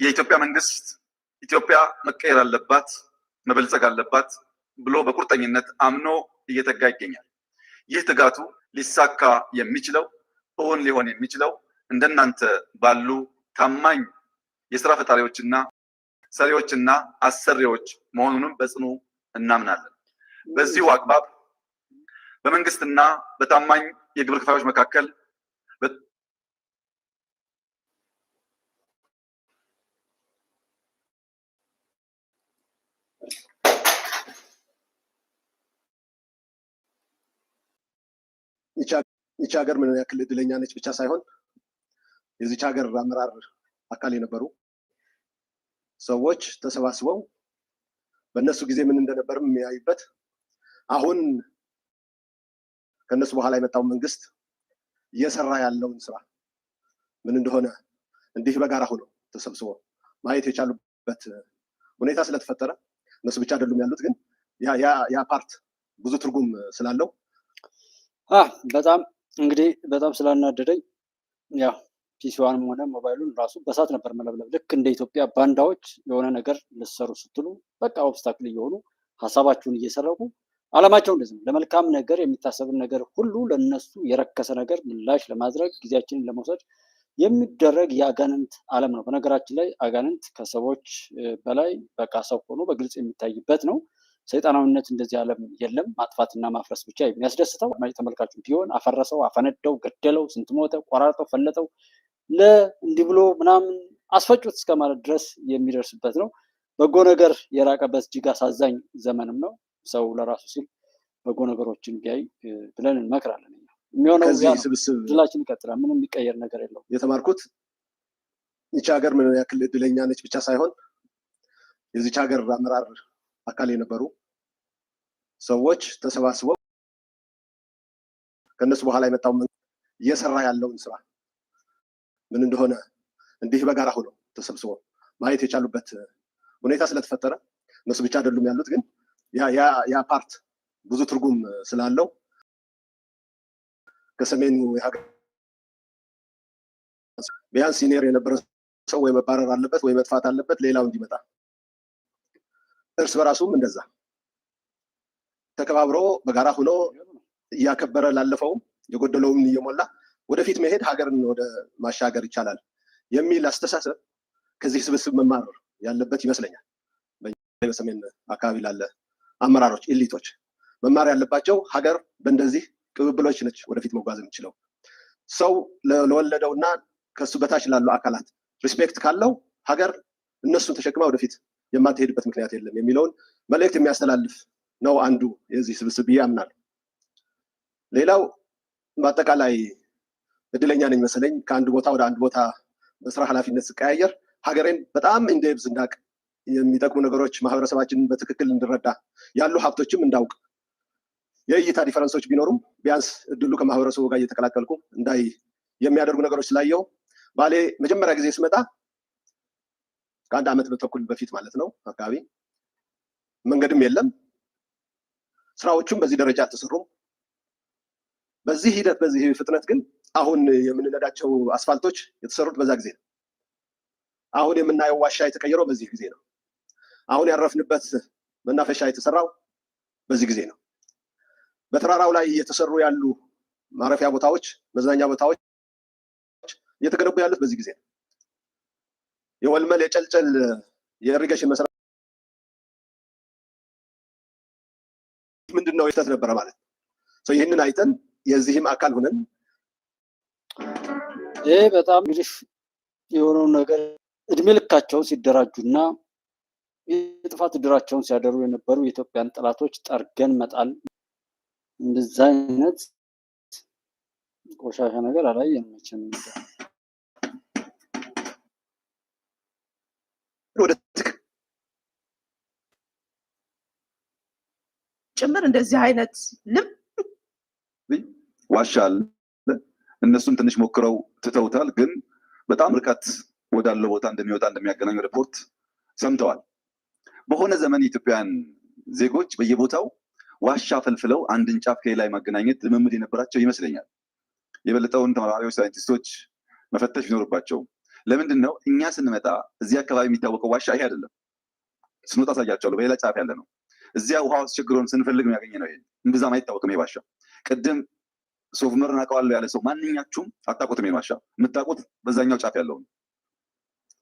የኢትዮጵያ መንግስት ኢትዮጵያ መቀየር አለባት፣ መበልጸግ አለባት ብሎ በቁርጠኝነት አምኖ እየተጋ ይገኛል። ይህ ትጋቱ ሊሳካ የሚችለው እውን ሊሆን የሚችለው እንደናንተ ባሉ ታማኝ የስራ ፈጣሪዎችና ሰሪዎችና አሰሪዎች መሆኑንም በጽኑ እናምናለን። በዚሁ አግባብ በመንግስትና በታማኝ የግብር ከፋዮች መካከል ይቺ ሀገር ምን ያክል እድለኛ ነች ብቻ ሳይሆን የዚች ሀገር አመራር አካል የነበሩ ሰዎች ተሰባስበው በእነሱ ጊዜ ምን እንደነበርም የሚያዩበት አሁን ከነሱ በኋላ የመጣው መንግስት እየሰራ ያለውን ስራ ምን እንደሆነ እንዲህ በጋራ ሆነው ተሰብስበው ማየት የቻሉበት ሁኔታ ስለተፈጠረ እነሱ ብቻ አይደሉም ያሉት፣ ግን ያ ፓርት ብዙ ትርጉም ስላለው በጣም እንግዲህ በጣም ስላናደደኝ ያው ፒሲዋንም ሆነ ሞባይሉን ራሱ በሳት ነበር መለብለብ። ልክ እንደ ኢትዮጵያ ባንዳዎች የሆነ ነገር ልሰሩ ስትሉ በቃ ኦብስታክል እየሆኑ ሀሳባችሁን እየሰረቁ አላማቸው እንደዚህ ነው። ለመልካም ነገር የሚታሰብን ነገር ሁሉ ለነሱ የረከሰ ነገር ምላሽ ለማድረግ ጊዜያችንን ለመውሰድ የሚደረግ የአጋንንት ዓለም ነው። በነገራችን ላይ አጋንንት ከሰዎች በላይ በቃ ሰው ሆኖ በግልጽ የሚታይበት ነው። ሰይጣናዊነት እንደዚህ ዓለም የለም። ማጥፋትና ማፍረስ ብቻ የሚያስደስተው ተመልካቹ ቢሆን አፈረሰው፣ አፈነደው፣ ገደለው፣ ስንት ሞተ፣ ቆራርጠው፣ ፈለጠው፣ እንዲህ ብሎ ምናምን አስፈጩት እስከ ማለት ድረስ የሚደርስበት ነው። በጎ ነገር የራቀበት እጅግ አሳዛኝ ዘመንም ነው። ሰው ለራሱ ሲል በጎ ነገሮችን ቢያይ ብለን እንመክራለን። የሚሆነው ስብስብ ድላችን ይቀጥላል። ምንም የሚቀየር ነገር የለው። የተማርኩት ይቺ ሀገር ምን ያክል እድለኛ ነች ብቻ ሳይሆን የዚች ሀገር አመራር አካል የነበሩ ሰዎች ተሰባስበው ከነሱ በኋላ የመጣው እየሰራ ያለውን ስራ ምን እንደሆነ እንዲህ በጋራ ሆነው ተሰብስበው ማየት የቻሉበት ሁኔታ ስለተፈጠረ እነሱ ብቻ አይደሉም ያሉት፣ ግን ያ ፓርት ብዙ ትርጉም ስላለው ከሰሜኑ የሀገር ቢያንስ ሲኒየር የነበረ ሰው ወይ መባረር አለበት ወይ መጥፋት አለበት ሌላው እንዲመጣ፣ እርስ በራሱም እንደዛ ተከባብሮ በጋራ ሆኖ እያከበረ ላለፈውም የጎደለውም እየሞላ ወደፊት መሄድ ሀገርን ወደ ማሻገር ይቻላል የሚል አስተሳሰብ ከዚህ ስብስብ መማር ያለበት ይመስለኛል። በሰሜን አካባቢ ላለ አመራሮች ኤሊቶች መማር ያለባቸው ሀገር በእንደዚህ ቅብብሎች ነች ወደፊት መጓዝ የምችለው። ሰው ለወለደውና ከሱ በታች ላሉ አካላት ሪስፔክት ካለው ሀገር እነሱን ተሸክማ ወደፊት የማትሄድበት ምክንያት የለም የሚለውን መልእክት የሚያስተላልፍ ነው አንዱ የዚህ ስብስብ ብዬ አምናለሁ። ሌላው በአጠቃላይ እድለኛ ነኝ መሰለኝ ከአንድ ቦታ ወደ አንድ ቦታ በስራ ኃላፊነት ስቀያየር ሀገሬን በጣም ኢንዴፕዝ እንዳቅ የሚጠቅሙ ነገሮች ማህበረሰባችንን በትክክል እንድረዳ ያሉ ሀብቶችም እንዳውቅ የእይታ ዲፈረንሶች ቢኖሩም ቢያንስ እድሉ ከማህበረሰቡ ጋር እየተቀላቀልኩ እንዳይ የሚያደርጉ ነገሮች ስላየው ባሌ መጀመሪያ ጊዜ ስመጣ ከአንድ ዓመት ተኩል በፊት ማለት ነው አካባቢ መንገድም የለም፣ ስራዎቹም በዚህ ደረጃ አልተሰሩም። በዚህ ሂደት በዚህ ፍጥነት ግን አሁን የምንነዳቸው አስፋልቶች የተሰሩት በዛ ጊዜ ነው። አሁን የምናየው ዋሻ የተቀየረው በዚህ ጊዜ ነው። አሁን ያረፍንበት መናፈሻ የተሰራው በዚህ ጊዜ ነው። በተራራው ላይ እየተሰሩ ያሉ ማረፊያ ቦታዎች፣ መዝናኛ ቦታዎች እየተገነቡ ያሉት በዚህ ጊዜ ነው። የወልመል የጨልጨል የኢሪጌሽን መሰረት ምንድነው ይተት ነበረ ማለት ነው። ይህንን አይተን የዚህም አካል ሆነን ይሄ በጣም እንግዲህ የሆነው ነገር እድሜ ልካቸውን ሲደራጁና የጥፋት ድራቸውን ሲያደሩ የነበሩ የኢትዮጵያን ጠላቶች ጠርገን መጣል፣ እንደዛ አይነት ቆሻሻ ነገር አላየንም መቼም። ጭምር እንደዚህ አይነት ልብ ዋሻ አለ። እነሱም ትንሽ ሞክረው ትተውታል፣ ግን በጣም ርቀት ወዳለው ቦታ እንደሚወጣ እንደሚያገናኙ ሪፖርት ሰምተዋል። በሆነ ዘመን የኢትዮጵያን ዜጎች በየቦታው ዋሻ ፈልፍለው አንድን ጫፍ ከሌላ ማገናኘት ልምምድ የነበራቸው ይመስለኛል። የበለጠውን ተመራማሪዎች፣ ሳይንቲስቶች መፈተሽ ቢኖርባቸው። ለምንድን ነው እኛ ስንመጣ እዚህ አካባቢ የሚታወቀው ዋሻ ይሄ አይደለም። ስንወጣ አሳያቸዋለሁ፣ በሌላ ጫፍ ያለ ነው። እዚያ ውሃ አስቸግሮን ስንፈልግ ያገኘ ነው። ይሄ እምብዛም አይታወቅም። ይሄ ዋሻ ቅድም ሶፍ ዑመር አውቀዋለሁ ያለ ሰው ማንኛችሁም አታውቁትም። ይሄ ዋሻ የምታውቁት በዛኛው ጫፍ ያለው ነው።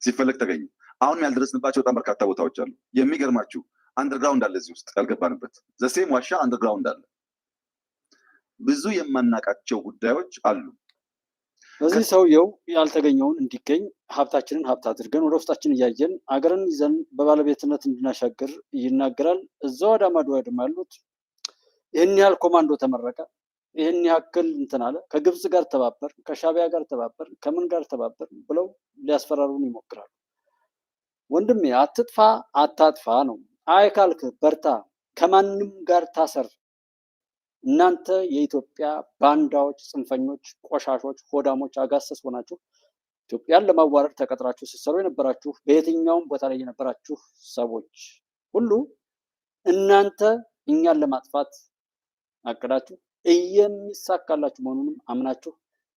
ሲፈለግ ተገኘ። አሁንም ያልደረስንባቸው በጣም በርካታ ቦታዎች አሉ። የሚገርማችሁ አንደርግራውንድ አለ እዚህ ውስጥ ያልገባንበት። ዘሴም ዋሻ አንደርግራውንድ አለ። ብዙ የማናውቃቸው ጉዳዮች አሉ። በዚህ ሰውየው ያልተገኘውን እንዲገኝ ሀብታችንን ሀብት አድርገን ወደ ውስጣችን እያየን አገርን ይዘን በባለቤትነት እንድናሻገር ይናገራል። እዛው አዳማ ዱዋድም ያሉት ይህን ያህል ኮማንዶ ተመረቀ፣ ይህን ያክል እንትን አለ፣ ከግብፅ ጋር ተባበር፣ ከሻቢያ ጋር ተባበር፣ ከምን ጋር ተባበር ብለው ሊያስፈራሩን ይሞክራሉ። ወንድሜ አትጥፋ አታጥፋ ነው። አይ ካልክ በርታ፣ ከማንም ጋር ታሰር። እናንተ የኢትዮጵያ ባንዳዎች፣ ጽንፈኞች፣ ቆሻሾች፣ ሆዳሞች፣ አጋሰስ ሆናችሁ ኢትዮጵያን ለማዋረድ ተቀጥራችሁ ስትሰሩ የነበራችሁ በየትኛውም ቦታ ላይ የነበራችሁ ሰዎች ሁሉ እናንተ እኛን ለማጥፋት አቅዳችሁ የሚሳካላችሁ መሆኑንም አምናችሁ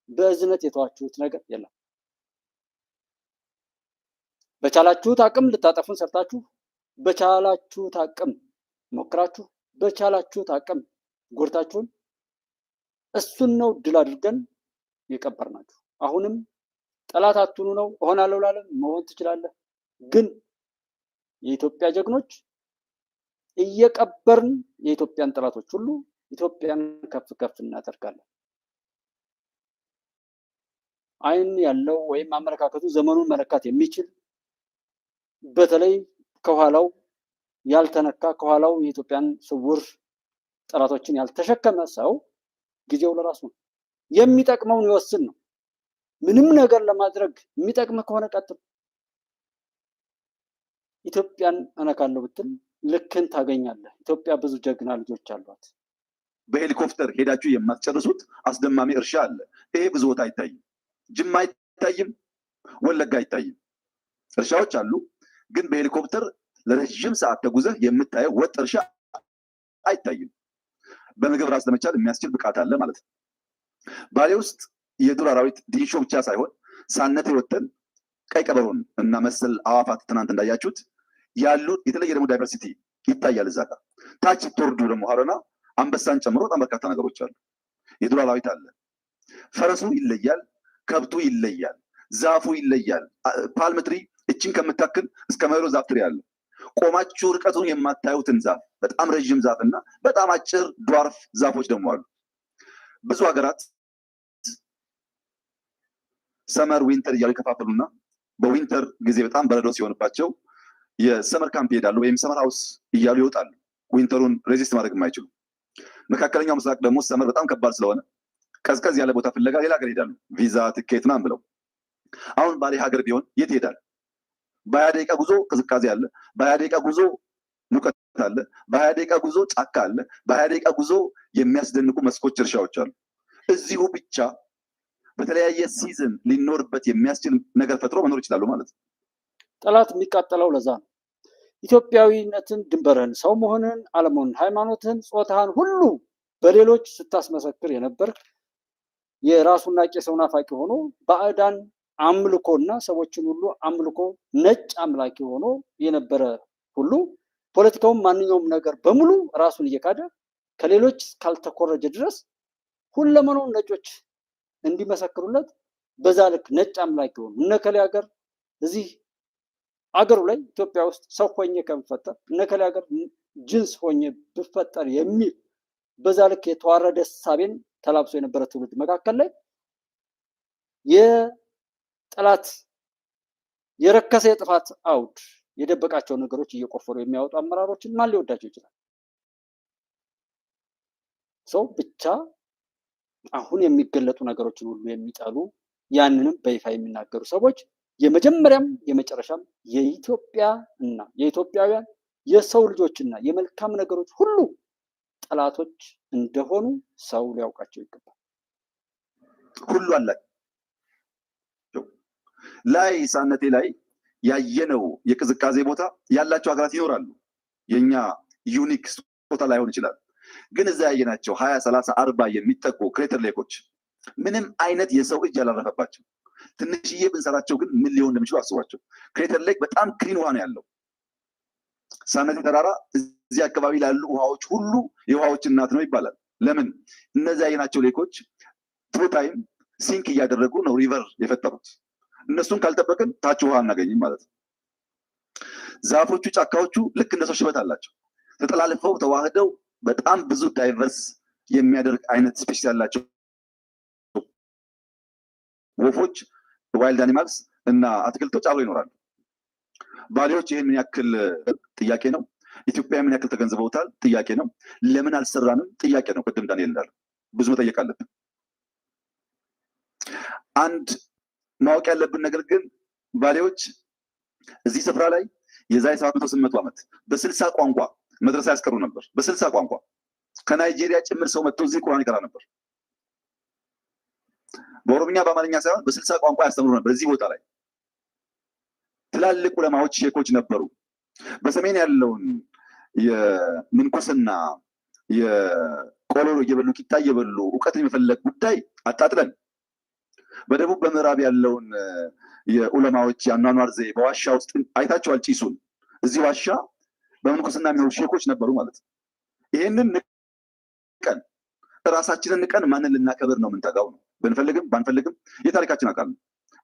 በእዝነት የተዋችሁት ነገር የለም። በቻላችሁት አቅም ልታጠፉን ሰርታችሁ፣ በቻላችሁት አቅም ሞክራችሁ፣ በቻላችሁት አቅም ጎርታችሁን እሱን ነው ድል አድርገን የቀበርናችሁ። አሁንም ጠላት አትሁኑ ነው። እሆናለሁ ላለ መሆን ትችላለህ፣ ግን የኢትዮጵያ ጀግኖች እየቀበርን የኢትዮጵያን ጠላቶች ሁሉ ኢትዮጵያን ከፍ ከፍ እናደርጋለን። አይን ያለው ወይም አመለካከቱ ዘመኑን መለካት የሚችል በተለይ ከኋላው ያልተነካ ከኋላው የኢትዮጵያን ስውር ጠላቶችን ያልተሸከመ ሰው ጊዜው ለራሱ ነው። የሚጠቅመውን ይወስን ነው። ምንም ነገር ለማድረግ የሚጠቅም ከሆነ ቀጥል። ኢትዮጵያን እነካለሁ ብትል ልክን ታገኛለህ። ኢትዮጵያ ብዙ ጀግና ልጆች አሏት። በሄሊኮፕተር ሄዳችሁ የማትጨርሱት አስደማሚ እርሻ አለ። ይሄ ብዙ ቦታ አይታይም። ጅማ አይታይም፣ ወለጋ አይታይም። እርሻዎች አሉ፣ ግን በሄሊኮፕተር ለረጅም ሰዓት ተጉዘህ የምታየው ወጥ እርሻ አይታይም። በምግብ ራስ ለመቻል የሚያስችል ብቃት አለ ማለት ነው። ባሌ ውስጥ የዱር አራዊት ዲንሾ ብቻ ሳይሆን ሳነቴ ወተን ቀይ ቀበሮን እና መሰል አዋፋት ትናንት እንዳያችሁት ያሉ የተለየ ደግሞ ዳይቨርሲቲ ይታያል። እዛ ጋር ታች ትወርዱ ደግሞ ሀረና አንበሳን ጨምሮ በጣም በርካታ ነገሮች አሉ። የዱር አራዊት አለ። ፈረሱ ይለያል፣ ከብቱ ይለያል፣ ዛፉ ይለያል። ፓልም ትሪ እችን ከምታክል እስከ መሮ ዛፍ ትሪ አለ። ቆማችሁ ርቀቱን የማታዩትን ዛፍ በጣም ረዥም ዛፍ እና በጣም አጭር ዷርፍ ዛፎች ደግሞ አሉ። ብዙ ሀገራት ሰመር ዊንተር እያሉ ይከፋፈሉና በዊንተር ጊዜ በጣም በረዶ ሲሆንባቸው የሰመር ካምፕ ይሄዳሉ ወይም ሰመር ሃውስ እያሉ ይወጣሉ። ዊንተሩን ሬዚስት ማድረግ የማይችሉ መካከለኛው ምስራቅ ደግሞ ሰመር በጣም ከባድ ስለሆነ ቀዝቀዝ ያለ ቦታ ፍለጋ ሌላ ሀገር ይሄዳሉ፣ ቪዛ ትኬት ምናምን ብለው። አሁን ባሌ ሀገር ቢሆን የት ይሄዳል? በ20 ደቂቃ ጉዞ ቅዝቃዜ አለ፣ በ20 ደቂቃ ጉዞ ሙቀት አለ። በ20 ደቂቃ ጉዞ ጫካ አለ። በ20 ደቂቃ ጉዞ የሚያስደንቁ መስኮች፣ እርሻዎች አሉ። እዚሁ ብቻ በተለያየ ሲዝን ሊኖርበት የሚያስችል ነገር ፈጥሮ መኖር ይችላሉ ማለት ነው። ጠላት የሚቃጠለው ለዛ ነው። ኢትዮጵያዊነትን፣ ድንበርህን፣ ሰው መሆንን፣ አለመሆንን፣ ሃይማኖትን፣ ጾታህን ሁሉ በሌሎች ስታስመሰክር የነበርክ የራሱና ቄሰው ናፋቂ ሆኖ ባዕዳን አምልኮና ሰዎችን ሁሉ አምልኮ ነጭ አምላኪ ሆኖ የነበረ ሁሉ ፖለቲካውም ማንኛውም ነገር በሙሉ ራሱን እየካደ ከሌሎች ካልተኮረጀ ድረስ ሁለመናውን ነጮች እንዲመሰክሩለት በዛ ልክ ነጭ አምላኪ ሆኑ። እነከሌ ሀገር እዚህ አገሩ ላይ ኢትዮጵያ ውስጥ ሰው ሆኜ ከምፈጠር እነከሌ ሀገር ጅንስ ሆኜ ብፈጠር የሚል በዛ ልክ የተዋረደ ሳቤን ተላብሶ የነበረ ትውልድ መካከል ላይ የጠላት የረከሰ የጥፋት አውድ የደበቃቸው ነገሮች እየቆፈሩ የሚያወጡ አመራሮችን ማን ሊወዳቸው ይችላል? ሰው ብቻ አሁን የሚገለጡ ነገሮችን ሁሉ የሚጠሉ ያንንም በይፋ የሚናገሩ ሰዎች የመጀመሪያም የመጨረሻም የኢትዮጵያ እና የኢትዮጵያውያን የሰው ልጆችና የመልካም ነገሮች ሁሉ ጠላቶች እንደሆኑ ሰው ሊያውቃቸው ይገባል። ሁሉ አላቸው ላይ ሳነቴ ላይ ያየነው የቅዝቃዜ ቦታ ያላቸው ሀገራት ይኖራሉ። የኛ ዩኒክ ቦታ ላይሆን ይችላል። ግን እዛ ያየናቸው 20 30 40 የሚጠጉ ክሬተር ሌኮች ምንም አይነት የሰው እጅ ያላረፈባቸው ትንሽዬ ብንሰራቸው ግን ምን ሊሆን እንደሚችሉ አስቧቸው። ክሬተር ሌክ በጣም ክሊን ውሃ ነው ያለው። ሳነቴ ተራራ እዚህ አካባቢ ላሉ ውሃዎች ሁሉ የውሃዎች እናት ነው ይባላል። ለምን? እነዚህ ያየናቸው ሌኮች ትሩ ታይም ሲንክ እያደረጉ ነው ሪቨር የፈጠሩት። እነሱን ካልጠበቅን ታች ውሃ አናገኝም ማለት ነው። ዛፎቹ፣ ጫካዎቹ ልክ እንደሰው ሽበት አላቸው። ተጠላልፈው ተዋህደው በጣም ብዙ ዳይቨርስ የሚያደርግ አይነት ስፔሽስ ያላቸው ወፎች፣ ዋይልድ አኒማልስ እና አትክልቶች አብረው ይኖራሉ። ባሌዎች ይህን ምን ያክል ጥያቄ ነው። ኢትዮጵያ ምን ያክል ተገንዝበውታል? ጥያቄ ነው። ለምን አልሰራንም? ጥያቄ ነው። ቅድም ዳንኤል እንዳለ ብዙ መጠየቅ አለብን። አንድ ማወቅ ያለብን ነገር ግን ባሌዎች እዚህ ስፍራ ላይ የዛሬ 700 ዓመት በ60 ቋንቋ መድረሳ ያስቀሩ ነበር። በ60 ቋንቋ ከናይጄሪያ ጭምር ሰው መጥቶ እዚህ ቁርአን ይቀራ ነበር። በኦሮምኛ በአማርኛ ሳይሆን በ60 ቋንቋ ያስተምሩ ነበር። እዚህ ቦታ ላይ ትላልቅ ዑለማዎች፣ ሼኮች ነበሩ። በሰሜን ያለውን የምንኩስና የቆሎሎ እየበሉ ቂጣ እየበሉ እውቀትን የመፈለግ ጉዳይ አጣጥለን በደቡብ በምዕራብ ያለውን የዑለማዎች የአኗኗር ዘዬ በዋሻ ውስጥ አይታችኋል። ጭሱን እዚህ ዋሻ በምንኩስና የሚኖሩ ሼኮች ነበሩ ማለት ነው። ይህንን ንቀን ራሳችንን ንቀን ማንን ልናከብር ነው የምንተጋው ነው? ብንፈልግም ባንፈልግም የታሪካችን አካል ነው።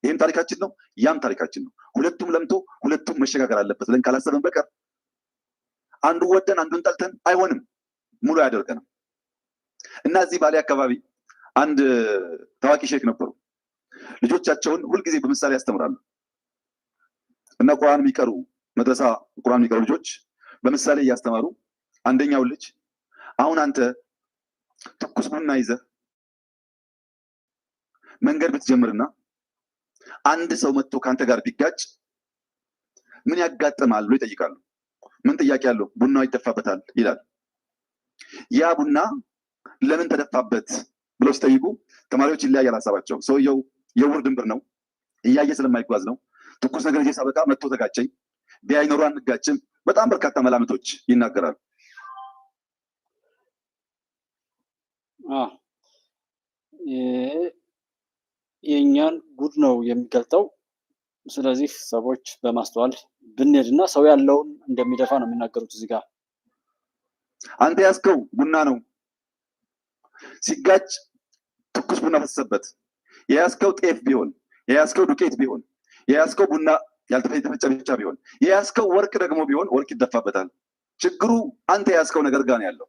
ይህም ታሪካችን ነው፣ ያም ታሪካችን ነው። ሁለቱም ለምቶ ሁለቱም መሸጋገር አለበት ብለን ካላሰብን በቀር አንዱ ወደን አንዱን ጠልተን አይሆንም፣ ሙሉ አያደርገንም። እና እዚህ ባሌ አካባቢ አንድ ታዋቂ ሼክ ነበሩ። ልጆቻቸውን ሁልጊዜ በምሳሌ ያስተምራሉ እና ቁርአን የሚቀሩ መድረሳ ቁርአን የሚቀሩ ልጆች በምሳሌ እያስተማሩ አንደኛው ልጅ አሁን አንተ ትኩስ ቡና ይዘህ መንገድ ብትጀምርና አንድ ሰው መጥቶ ከአንተ ጋር ቢጋጭ ምን ያጋጥማል ብሎ ይጠይቃሉ። ምን ጥያቄ አለው? ቡናው ይደፋበታል ይላል። ያ ቡና ለምን ተደፋበት ብሎ ሲጠይቁ ተማሪዎች ይለያያል ሀሳባቸው። ሰውየው የውር ድንብር ነው፣ እያየ ስለማይጓዝ ነው። ትኩስ ነገር ሳበቃ መጥቶ ተጋጨኝ፣ ቢያይ ኖሮ አንጋጭም። በጣም በርካታ መላምቶች ይናገራሉ። የእኛን ጉድ ነው የሚገልጠው። ስለዚህ ሰዎች በማስተዋል ብንሄድና ሰው ያለውን እንደሚደፋ ነው የሚናገሩት። እዚህ ጋር አንተ ያዝከው ቡና ነው፣ ሲጋጭ ትኩስ ቡና ፈሰሰበት። የያዝከው ጤፍ ቢሆን፣ የያዝከው ዱቄት ቢሆን፣ የያዝከው ቡና ያልተፈጨ ብቻ ቢሆን፣ የያዝከው ወርቅ ደግሞ ቢሆን ወርቅ ይደፋበታል። ችግሩ አንተ የያዝከው ነገር ጋር ነው ያለው።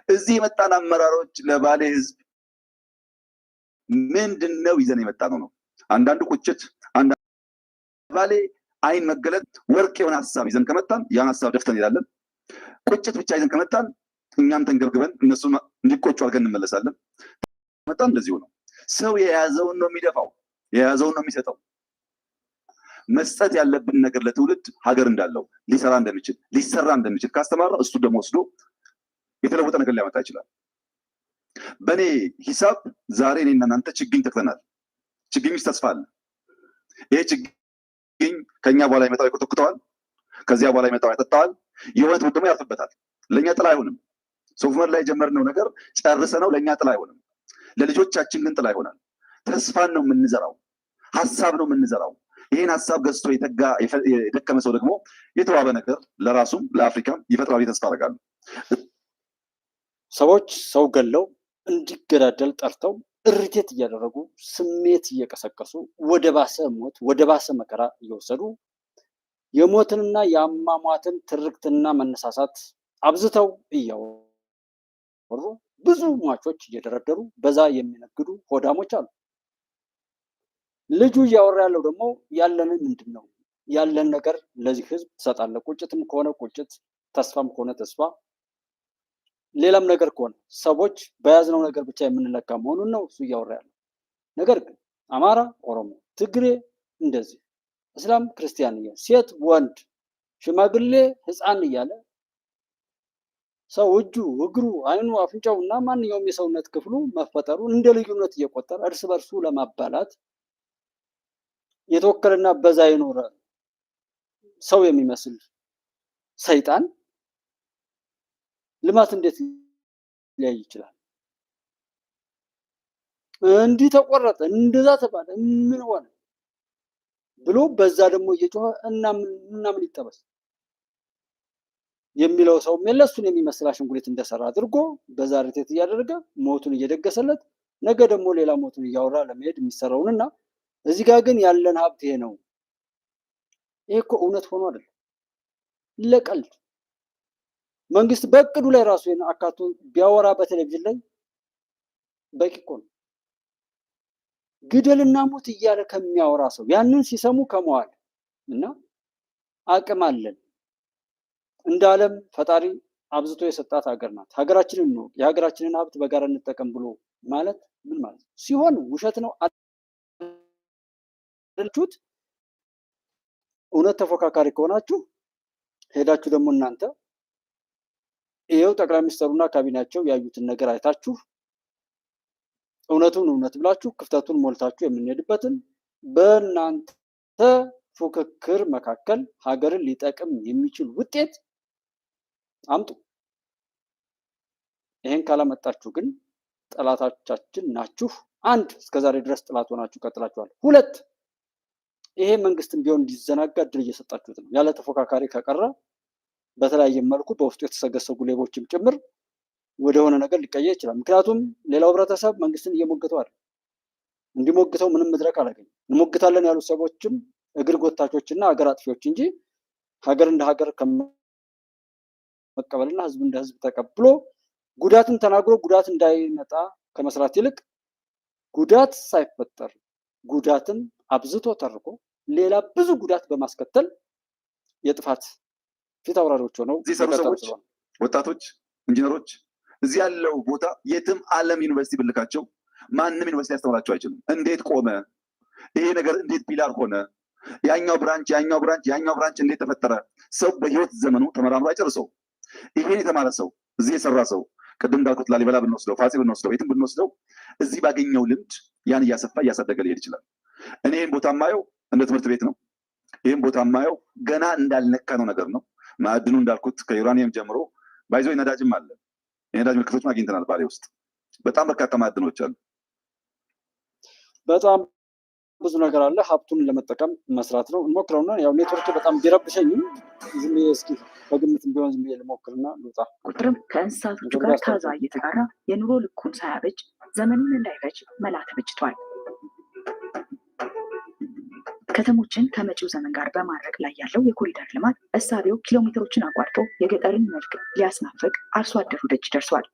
እዚህ የመጣን አመራሮች ለባሌ ህዝብ ምንድነው ይዘን የመጣ ነው? አንዳንዱ ቁጭት፣ አንዳንዱ ባሌ አይን መገለጥ ወርቅ የሆነ ሀሳብ ይዘን ከመጣን ያን ሀሳብ ደፍተን እንሄዳለን። ቁጭት ብቻ ይዘን ከመጣን እኛም ተንገብግበን እነሱ እንዲቆጩ አድርገን እንመለሳለን። መጣን እንደዚሁ ነው። ሰው የያዘውን ነው የሚደፋው፣ የያዘውን ነው የሚሰጠው። መስጠት ያለብን ነገር ለትውልድ ሀገር እንዳለው ሊሰራ እንደሚችል ካስተማረ እሱ ደግሞ ወስዶ የተለወጠ ነገር ሊያመጣ ይችላል። በእኔ ሂሳብ ዛሬ እኔና እናንተ ችግኝ ተክለናል። ችግኝ ውስጥ ተስፋ አለ። ይሄ ችግኝ ከኛ በኋላ ይመጣው ይኮተኩተዋል፣ ከዚያ በኋላ ይመጣው ያጠጣዋል፣ የሆነ ትውልድ ደግሞ ያርፍበታል። ለእኛ ጥላ አይሆንም። ሶፍመር ላይ የጀመርነው ነገር ጨርሰነው ለእኛ ጥላ አይሆንም። ለልጆቻችን ግን ጥላ ይሆናል። ተስፋን ነው የምንዘራው፣ ሀሳብ ነው የምንዘራው። ይህን ሀሳብ ገዝቶ የደከመ ሰው ደግሞ የተዋበ ነገር ለራሱም ለአፍሪካም ይፈጥራል። ተስፋ አደርጋለሁ። ሰዎች ሰው ገለው እንዲገዳደል ጠርተው እሪቴት እያደረጉ ስሜት እየቀሰቀሱ ወደ ባሰ ሞት ወደ ባሰ መከራ እየወሰዱ የሞትንና የአሟሟትን ትርክትና መነሳሳት አብዝተው እያወሩ ብዙ ሟቾች እየደረደሩ በዛ የሚነግዱ ሆዳሞች አሉ። ልጁ እያወራ ያለው ደግሞ ያለንን ምንድን ነው? ያለን ነገር ለዚህ ህዝብ ትሰጣለህ። ቁጭትም ከሆነ ቁጭት፣ ተስፋም ከሆነ ተስፋ፣ ሌላም ነገር ከሆነ ሰዎች በያዝነው ነገር ብቻ የምንለካ መሆኑን ነው እሱ እያወራ ያለው። ነገር ግን አማራ፣ ኦሮሞ፣ ትግሬ እንደዚህ እስላም፣ ክርስቲያን እያለ ሴት፣ ወንድ፣ ሽማግሌ፣ ህፃን እያለ ሰው እጁ፣ እግሩ፣ አይኑ፣ አፍንጫው እና ማንኛውም የሰውነት ክፍሉ መፈጠሩን እንደ ልዩነት እየቆጠረ እርስ በርሱ ለማባላት የተወከለና በዛ የኖረ ሰው የሚመስል ሰይጣን ልማት እንዴት ሊያይ ይችላል? እንዲህ ተቆረጠ፣ እንደዛ ተባለ፣ ምን ሆነ ብሎ በዛ ደግሞ እየጮኸ እና ምን ይጠበስ የሚለው ሰው እሱን የሚመስል አሽንጉሊት እንደሰራ አድርጎ በዛ ሪቴት እያደረገ ሞቱን እየደገሰለት ነገ ደግሞ ሌላ ሞቱን እያወራ ለመሄድ የሚሰራውንና እዚህ ጋር ግን ያለን ሀብት ይሄ ነው። ይሄ እኮ እውነት ሆኖ አይደለም፣ ለቀልድ መንግስት በእቅዱ ላይ ራሱ አካቶ ቢያወራ በቴሌቪዥን ላይ በቂ እኮ ነው። ግደልና ሞት እያለ ከሚያወራ ሰው ያንን ሲሰሙ ከመዋል እና አቅም አለን እንደ ዓለም ፈጣሪ አብዝቶ የሰጣት ሀገር ናት። ሀገራችንን ነው የሀገራችንን ሀብት በጋራ እንጠቀም ብሎ ማለት ምን ማለት ሲሆን ውሸት ነው። አድርጉት። እውነት ተፎካካሪ ከሆናችሁ ሄዳችሁ ደግሞ እናንተ ይሄው ጠቅላይ ሚኒስትሩና ካቢኔያቸው ያዩትን ነገር አይታችሁ እውነቱን እውነት ብላችሁ ክፍተቱን ሞልታችሁ የምንሄድበትን በእናንተ ፉክክር መካከል ሀገርን ሊጠቅም የሚችል ውጤት አምጡ። ይሄን ካላመጣችሁ ግን ጠላቶቻችን ናችሁ። አንድ እስከዛሬ ድረስ ጠላት ሆናችሁ ቀጥላችኋል። ሁለት ይሄ መንግስትም ቢሆን እንዲዘናጋ እድል እየሰጣችሁት ነው። ያለ ተፎካካሪ ከቀረ በተለያየ መልኩ በውስጡ የተሰገሰጉ ሌቦችም ጭምር ወደሆነ ነገር ሊቀየር ይችላል። ምክንያቱም ሌላው ህብረተሰብ መንግስትን እየሞገተው አይደል። እንዲሞግተው ምንም መድረክ አላገኘም። እንሞግታለን ያሉት ሰዎችም እግር ጎታቾችና ሀገር አጥፊዎች እንጂ ሀገር እንደ ሀገር ከመቀበልና ህዝብ እንደ ህዝብ ተቀብሎ ጉዳትን ተናግሮ ጉዳት እንዳይመጣ ከመስራት ይልቅ ጉዳት ሳይፈጠር ጉዳትን አብዝቶ ተርኮ ሌላ ብዙ ጉዳት በማስከተል የጥፋት ፊት አውራሪዎች ሆነው እዚህ ሰሩ ሰዎች፣ ወጣቶች፣ ኢንጂነሮች እዚህ ያለው ቦታ የትም ዓለም ዩኒቨርሲቲ ብልካቸው ማንም ዩኒቨርሲቲ ያስተምራቸው አይችልም። እንዴት ቆመ ይሄ ነገር? እንዴት ፒላር ሆነ? ያኛው ብራንች እንዴት ተፈጠረ? ሰው በህይወት ዘመኑ ተመራምሮ አይጨርሰው። ይሄን የተማረ ሰው እዚህ የሰራ ሰው ቅድም እንዳልኩት ላሊበላ ብንወስደው፣ ፋሲል ብንወስደው፣ የትም ብንወስደው እዚህ ባገኘው ልምድ ያን እያሰፋ እያሳደገ ሊሄድ ይችላል። እኔ ይህን ቦታ ማየው እንደ ትምህርት ቤት ነው። ይህን ቦታ ማየው ገና እንዳልነካ ነው ነገር ነው። ማዕድኑ እንዳልኩት ከዩራኒየም ጀምሮ ባይዞ ነዳጅም አለ። የነዳጅ ምልክቶችን አግኝተናል። ባሌ ውስጥ በጣም በርካታ ማዕድኖች አሉ። በጣም ብዙ ነገር አለ። ሀብቱን ለመጠቀም መስራት ነው እንሞክረውና ያው ኔትወርክ በጣም ቢረብሸኝም ዝም ብዬ እስኪ በግምትም ቢሆን ዝም ብዬ ልሞክርና ልውጣ። ቁጥርም ከእንስሳቶቹ ጋር ታዛ እየተጋራ የኑሮ ልኩን ሳያበጅ ዘመኑን እንዳይፈጅ መላ ተበጅቷል። ከተሞችን ከመጪው ዘመን ጋር በማድረግ ላይ ያለው የኮሪደር ልማት እሳቤው ኪሎሜትሮችን አቋርጦ የገጠርን መልክ ሊያስናፍቅ አርሶ አደሩ ደጅ ደርሷል።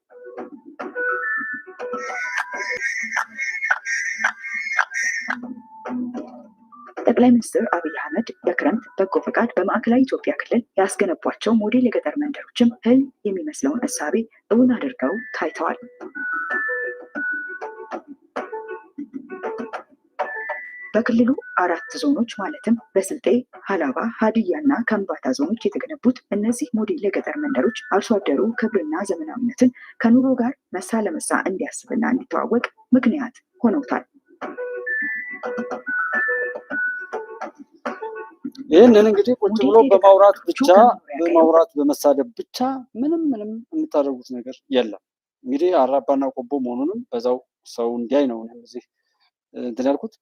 ጠቅላይ ሚኒስትር አብይ አህመድ በክረምት በጎ ፈቃድ በማዕከላዊ ኢትዮጵያ ክልል ያስገነቧቸው ሞዴል የገጠር መንደሮችም ህልም የሚመስለውን እሳቤ እውን አድርገው ታይተዋል። በክልሉ 4 ዞኖች ማለትም በስልጤ፣ ሀላባ፣ ሀዲያ እና ከምባታ ዞኖች የተገነቡት እነዚህ ሞዴል የገጠር መንደሮች አርሶ አደሩ ክብርና ዘመናዊነትን ከኑሮ ጋር መሳ ለመሳ እንዲያስብና እንዲተዋወቅ ምክንያት ሆነውታል። ይህንን እንግዲህ ቁጭ ብሎ በማውራት በመሳደብ ብቻ ምንም የምታደርጉት ነገር የለም። እንግዲህ አራባና ቆቦ መሆኑንም በዛው ሰው እንዲያይ ነው እዚህ እንትን ያልኩት።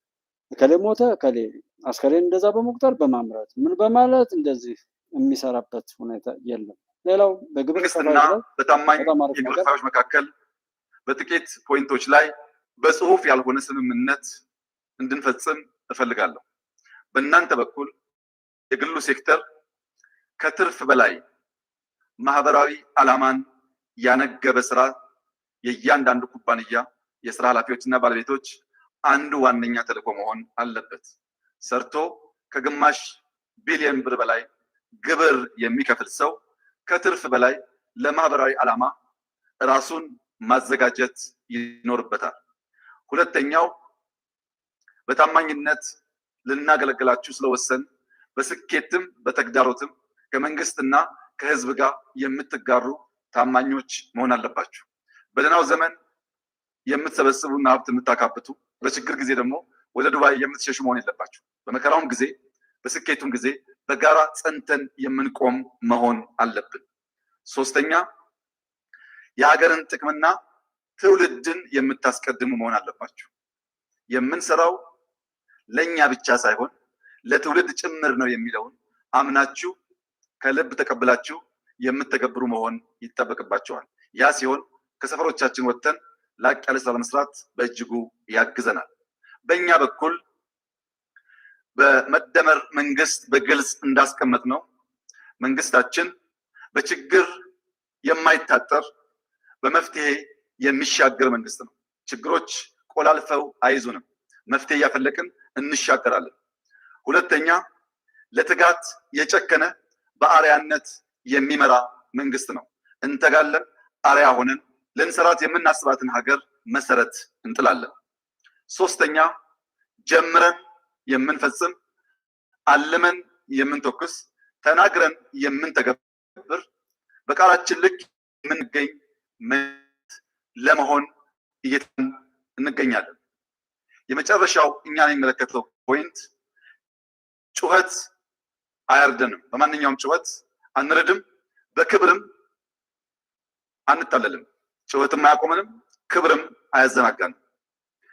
እከሌ ሞተ፣ እከሌ አስከሬን እንደዛ በመቁጠር በማምረት ምን በማለት እንደዚህ የሚሰራበት ሁኔታ የለም። ሌላው በግብር በታማኝ የግብር ከፋዮች መካከል በጥቂት ፖይንቶች ላይ በጽሁፍ ያልሆነ ስምምነት እንድንፈጽም እፈልጋለሁ። በእናንተ በኩል የግሉ ሴክተር ከትርፍ በላይ ማህበራዊ ዓላማን ያነገበ ስራ የእያንዳንዱ ኩባንያ የስራ ኃላፊዎችና ባለቤቶች አንዱ ዋነኛ ተልዕኮ መሆን አለበት። ሰርቶ ከግማሽ ቢሊዮን ብር በላይ ግብር የሚከፍል ሰው ከትርፍ በላይ ለማህበራዊ ዓላማ ራሱን ማዘጋጀት ይኖርበታል። ሁለተኛው በታማኝነት ልናገለግላችሁ ስለወሰን በስኬትም በተግዳሮትም ከመንግስትና ከህዝብ ጋር የምትጋሩ ታማኞች መሆን አለባችሁ። በደህናው ዘመን የምትሰበስቡና ሀብት የምታካብቱ፣ በችግር ጊዜ ደግሞ ወደ ዱባይ የምትሸሹ መሆን የለባችሁ። በመከራውም ጊዜ በስኬቱም ጊዜ በጋራ ጸንተን የምንቆም መሆን አለብን። ሶስተኛ የሀገርን ጥቅምና ትውልድን የምታስቀድሙ መሆን አለባችሁ። የምንሰራው ለኛ ብቻ ሳይሆን ለትውልድ ጭምር ነው የሚለውን አምናችሁ ከልብ ተቀብላችሁ የምትተገብሩ መሆን ይጠበቅባቸዋል። ያ ሲሆን ከሰፈሮቻችን ወጥተን ላቅ ያለ ስራ ለመስራት በእጅጉ ያግዘናል። በእኛ በኩል በመደመር መንግስት በግልጽ እንዳስቀመጥ ነው መንግስታችን በችግር የማይታጠር በመፍትሄ የሚሻገር መንግስት ነው። ችግሮች ቆላልፈው አይዙንም፣ መፍትሄ እያፈለቅን እንሻገራለን። ሁለተኛ ለትጋት የጨከነ በአርያነት የሚመራ መንግስት ነው። እንተጋለን፣ አርያ ሆነን ልንሰራት የምናስባትን ሀገር መሰረት እንጥላለን። ሶስተኛ ጀምረን የምንፈጽም፣ አልመን የምንተኩስ፣ ተናግረን የምንተገብር፣ በቃላችን ልክ የምንገኝ ለመሆን እንገኛለን። የመጨረሻው እኛን የሚመለከተው ፖይንት ጩኸት አያርደንም። በማንኛውም ጩኸት አንረድም፣ በክብርም አንጣለልም። ጩኸትም አያቆመንም፣ ክብርም አያዘናጋንም።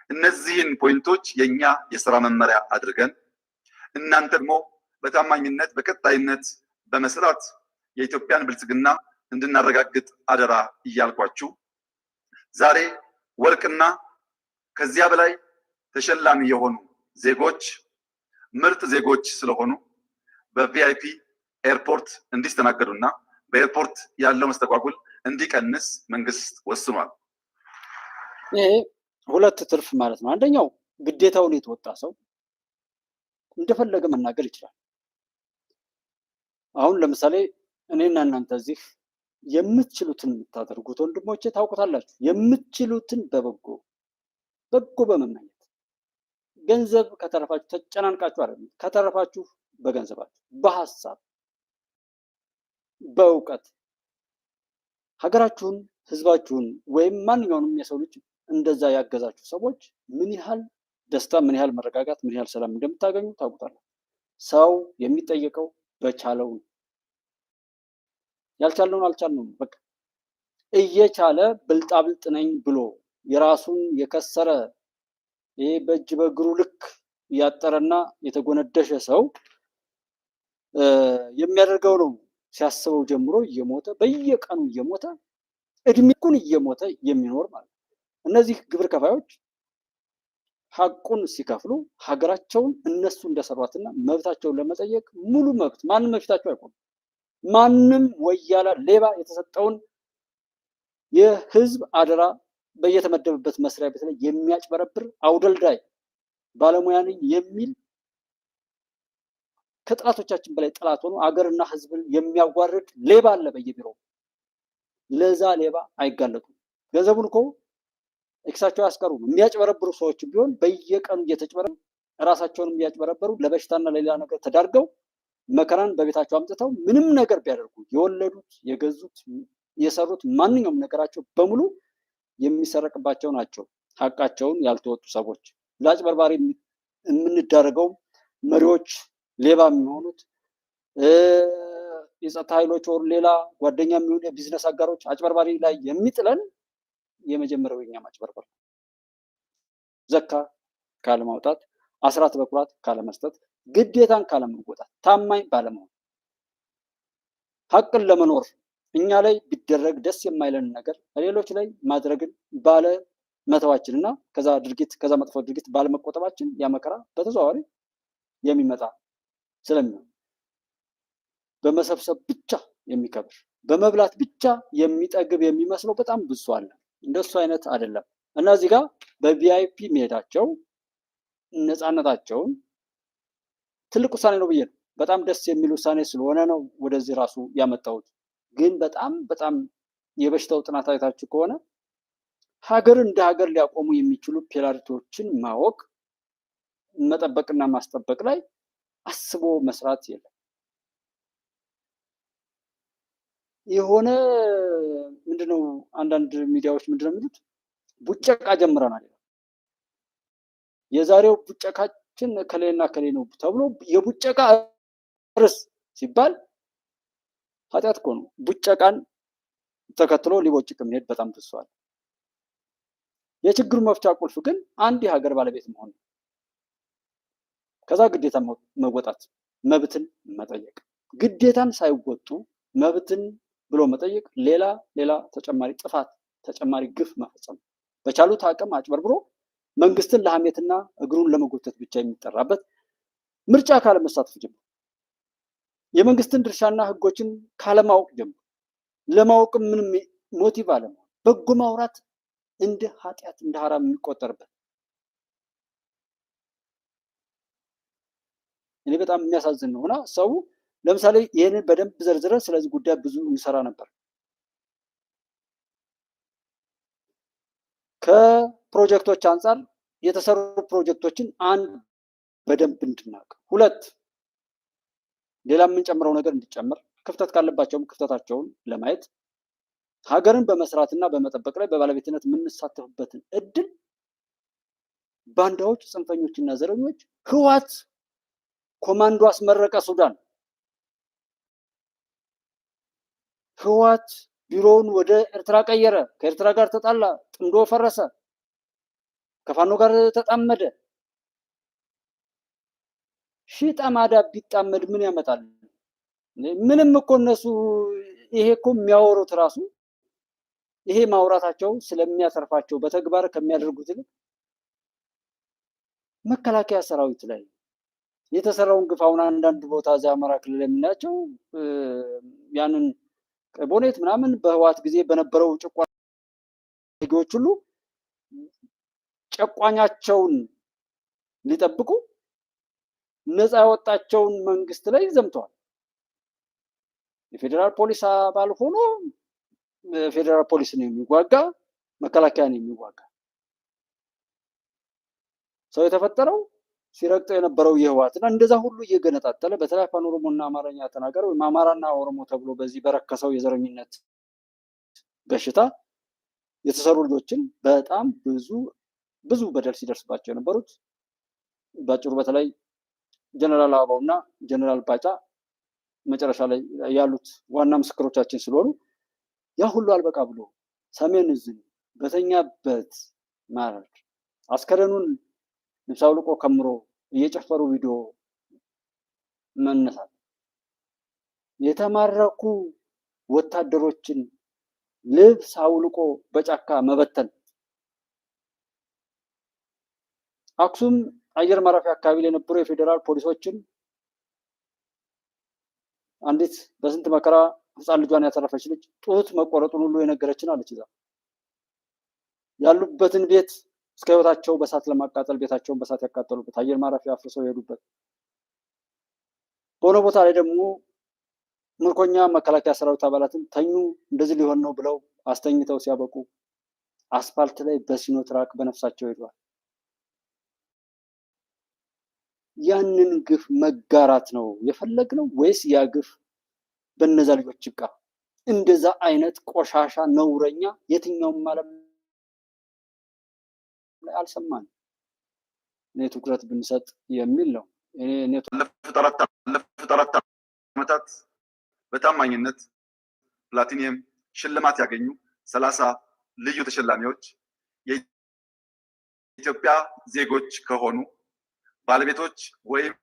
እነዚህን ፖይንቶች የኛ የስራ መመሪያ አድርገን እናንተ ደግሞ በታማኝነት በቀጣይነት በመስራት የኢትዮጵያን ብልጽግና እንድናረጋግጥ አደራ እያልኳችሁ ዛሬ ወርቅና ከዚያ በላይ ተሸላሚ የሆኑ ዜጎች ምርጥ ዜጎች ስለሆኑ በቪአይፒ ኤርፖርት እንዲስተናገዱና በኤርፖርት ያለው መስተጓጉል እንዲቀንስ መንግስት ወስኗል። ይሄ ሁለት ትርፍ ማለት ነው። አንደኛው ግዴታውን የተወጣ ሰው እንደፈለገ መናገር ይችላል። አሁን ለምሳሌ እኔና እናንተ እዚህ የምትችሉትን የምታደርጉት ወንድሞቼ ታውቁታላችሁ። የምትችሉትን በበጎ በመመኘት ገንዘብ ከተረፋችሁ ተጨናንቃችሁ አይደለም፣ ከተረፋችሁ በገንዘባችሁ፣ በሀሳብ፣ በእውቀት ሀገራችሁን፣ ህዝባችሁን ወይም ማንኛውንም የሰው ልጅ እንደዛ ያገዛችሁ ሰዎች ምን ያህል ደስታ፣ ምን ያህል መረጋጋት፣ ምን ያህል ሰላም እንደምታገኙ ታውቁታላችሁ። ሰው የሚጠየቀው በቻለው ነው። ያልቻለውን አልቻልነውም። በቃ እየቻለ ብልጣብልጥ ነኝ ብሎ የራሱን የከሰረ ይሄ በእጅ በእግሩ ልክ ያጠረና የተጎነደሸ ሰው የሚያደርገው ነው ሲያስበው ጀምሮ እየሞተ በየቀኑ እየሞተ እድሜውን እየሞተ የሚኖር ማለት ነው። እነዚህ ግብር ከፋዮች ሀቁን ሲከፍሉ ሀገራቸውን እነሱ እንደሰሯትና መብታቸውን ለመጠየቅ ሙሉ መብት ማንም በፊታቸው አይቆም። ማንም ወያላ ሌባ የተሰጠውን የህዝብ አደራ በየተመደበበት መስሪያ ቤት ላይ የሚያጭበረብር አውደልዳይ ባለሙያ ነኝ የሚል ከጥላቶቻችን በላይ ጥላት ሆኖ አገርና ህዝብን የሚያዋርድ ሌባ አለ በየቢሮው። ለዛ ሌባ አይጋለጡም። ገንዘቡን እኮ ኤክሳቸው ያስቀሩ። የሚያጭበረብሩ ሰዎች ቢሆን በየቀኑ እየተጭበረበሩ ራሳቸውንም እያጭበረበሩ ለበሽታና ለሌላ ነገር ተዳርገው መከራን በቤታቸው አምጥተው ምንም ነገር ቢያደርጉ የወለዱት፣ የገዙት፣ የሰሩት ማንኛውም ነገራቸው በሙሉ የሚሰረቅባቸው ናቸው። ሀቃቸውን ያልተወጡ ሰዎች ለአጭበርባሪ የምንዳረገው መሪዎች ሌባ የሚሆኑት የጸጥታ ኃይሎች ወር ሌላ ጓደኛ የሚሆኑ የቢዝነስ አጋሮች አጭበርባሪ ላይ የሚጥለን የመጀመሪያው የኛ ማጭበርበር ዘካ ካለማውጣት፣ አስራት በኩራት ካለመስጠት፣ ግዴታን ካለመወጣት፣ ታማኝ ባለመሆን ሀቅን ለመኖር እኛ ላይ ቢደረግ ደስ የማይለን ነገር ሌሎች ላይ ማድረግን ባለ መተዋችን እና ከዛ መጥፎ ድርጊት ባለመቆጠባችን ያመከራ በተዘዋዋሪ የሚመጣ ስለሚሆን በመሰብሰብ ብቻ የሚከብር በመብላት ብቻ የሚጠግብ የሚመስለው በጣም ብዙ አለ። እንደሱ አይነት አይደለም እና እዚህ ጋር በቪአይፒ መሄዳቸው ነፃነታቸውን ትልቅ ውሳኔ ነው ብዬ ነው። በጣም ደስ የሚል ውሳኔ ስለሆነ ነው ወደዚህ ራሱ ያመጣሁት። ግን በጣም የበሽታው ጥናት አይታችሁ ከሆነ ሀገር እንደ ሀገር ሊያቆሙ የሚችሉ ፔናልቲዎችን ማወቅ መጠበቅና ማስጠበቅ ላይ አስቦ መስራት የለም። የሆነ ምንድነው አንዳንድ ሚዲያዎች ምንድነው የሚሉት ቡጨቃ ጀምረናል። የዛሬው ቡጨቃችን ከሌና ከሌ ነው ተብሎ የቡጨቃ ርዕስ ሲባል ኃጢአት እኮ ነው። ቡጨቃን ተከትሎ ሊቦጭቅ የሚሄድ በጣም ብሷል። የችግሩ መፍቻ ቁልፍ ግን አንድ የሀገር ባለቤት መሆን ነው። ከዛ ግዴታ መወጣት፣ መብትን መጠየቅ፣ ግዴታን ሳይወጡ መብትን ብሎ መጠየቅ ሌላ ተጨማሪ ጥፋት፣ ተጨማሪ ግፍ መፈጸም በቻሉት አቅም አጭበርብሮ መንግስትን ለሐሜትና እግሩን ለመጎተት ብቻ የሚጠራበት ምርጫ ካለመሳተፍ ጀምሮ የመንግስትን ድርሻና ህጎችን ካለማወቅ ጀምሮ ለማወቅም ምንም ሞቲቭ አለመሆን በጎ ማውራት እንደ ኃጢአት እንደ ሐራም የሚቆጠርበት እኔ በጣም የሚያሳዝን ነውና ሰው ለምሳሌ ይህንን በደንብ ዘርዝረን ስለዚህ ጉዳይ ብዙ እንሰራ ነበር። ከፕሮጀክቶች አንጻር የተሰሩ ፕሮጀክቶችን አንድ በደንብ እንድናውቅ፣ ሁለት ሌላ የምንጨምረው ነገር እንዲጨምር፣ ክፍተት ካለባቸውም ክፍተታቸውን ለማየት ሀገርን በመስራትና በመጠበቅ ላይ በባለቤትነት የምንሳተፍበትን እድል ባንዳዎች፣ ጽንፈኞችና ዘረኞች ህወሓት ኮማንዶ አስመረቀ ሱዳን፣ ህወሓት ቢሮውን ወደ ኤርትራ ቀየረ፣ ከኤርትራ ጋር ተጣላ፣ ጥምዶ ፈረሰ፣ ከፋኖ ጋር ተጣመደ። ሺህ ጠማዳ ቢጣመድ ምን ያመጣል? ምንም እኮ እነሱ ይሄ እኮ የሚያወሩት ራሱ ይሄ ማውራታቸው ስለሚያተርፋቸው በተግባር ከሚያደርጉት ይልቅ መከላከያ ሰራዊት ላይ የተሰራውን ግፍ አሁን አንዳንድ ቦታ እዚያ አማራ ክልል የምናያቸው ያንን ቦኔት ምናምን በህወሓት ጊዜ በነበረው ጭቋኞች ሁሉ ጨቋኛቸውን ሊጠብቁ ነፃ ያወጣቸውን መንግስት ላይ ዘምተዋል። የፌዴራል ፖሊስ አባል ሆኖ ፌዴራል ፖሊስን የሚዋጋ መከላከያን የሚዋጋ ሰው የተፈጠረው ሲረግጠው የነበረው የህወሓትና እንደዛ ሁሉ እየገነጣጠለ በተለይ አፋን ኦሮሞና አማርኛ ተናገረ ወይም አማራና ኦሮሞ ተብሎ በዚህ በረከሰው የዘረኝነት በሽታ የተሰሩ ልጆችን በጣም ብዙ በደል ሲደርስባቸው የነበሩት ባጭሩ በተለይ ጀነራል አበባውና ጀነራል ባጫ መጨረሻ ላይ ያሉት ዋና ምስክሮቻችን ስለሆኑ ያ ሁሉ አልበቃ ብሎ ሰሜን እዝን በተኛበት ማረድ አስከሬኑን ልብስ አውልቆ ከምሮ እየጨፈሩ ቪዲዮ መነሳት የተማረኩ ወታደሮችን ልብስ አውልቆ በጫካ መበተን አክሱም አየር ማረፊያ አካባቢ ላይ የነበሩ የፌዴራል ፖሊሶችን አንዲት በስንት መከራ ህፃን ልጇን ያተረፈች ልጅ ጡት መቆረጡን ሁሉ የነገረችን አለች። እዛ ያሉበትን ቤት እስከ ህይወታቸው በሳት ለማቃጠል ቤታቸውን በሳት ያቃጠሉበት አየር ማረፊያ አፍርሰው የሄዱበት በሆነ ቦታ ላይ ደግሞ ምርኮኛ መከላከያ ሰራዊት አባላትን ተኙ እንደዚህ ሊሆን ነው ብለው አስተኝተው ሲያበቁ አስፋልት ላይ በሲኖትራክ በነፍሳቸው ሄደዋል። ያንን ግፍ መጋራት ነው የፈለግነው ወይስ ያ ግፍ በነዛ ልጆች ይብቃ? እንደዛ አይነት ቆሻሻ ነውረኛ የትኛውም ዓለም ላይ አልሰማንም። እኔ ትኩረት ብንሰጥ የሚል ነው። ባለፉት አራት ዓመታት በታማኝነት ፕላቲኒየም ሽልማት ያገኙ 30 ልዩ ተሸላሚዎች የኢትዮጵያ ዜጎች ከሆኑ ባለቤቶች ወይም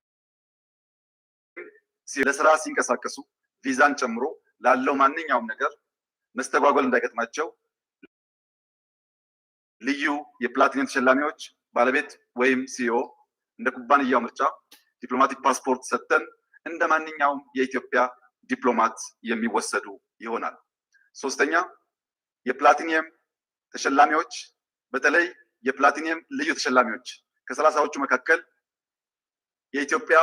ለስራ ሲንቀሳቀሱ ቪዛን ጨምሮ ላለው ማንኛውም ነገር መስተጓጎል እንዳይገጥማቸው ልዩ የፕላቲኒየም ተሸላሚዎች ባለቤት ወይም ሲኦ እንደ ኩባንያው ምርጫ ዲፕሎማቲክ ፓስፖርት ሰጥተን እንደ ማንኛውም የኢትዮጵያ ዲፕሎማት የሚወሰዱ ይሆናል። ሶስተኛ፣ የፕላቲኒየም ተሸላሚዎች በተለይ የፕላቲኒየም ልዩ ተሸላሚዎች ከ30ዎቹ መካከል የኢትዮጵያ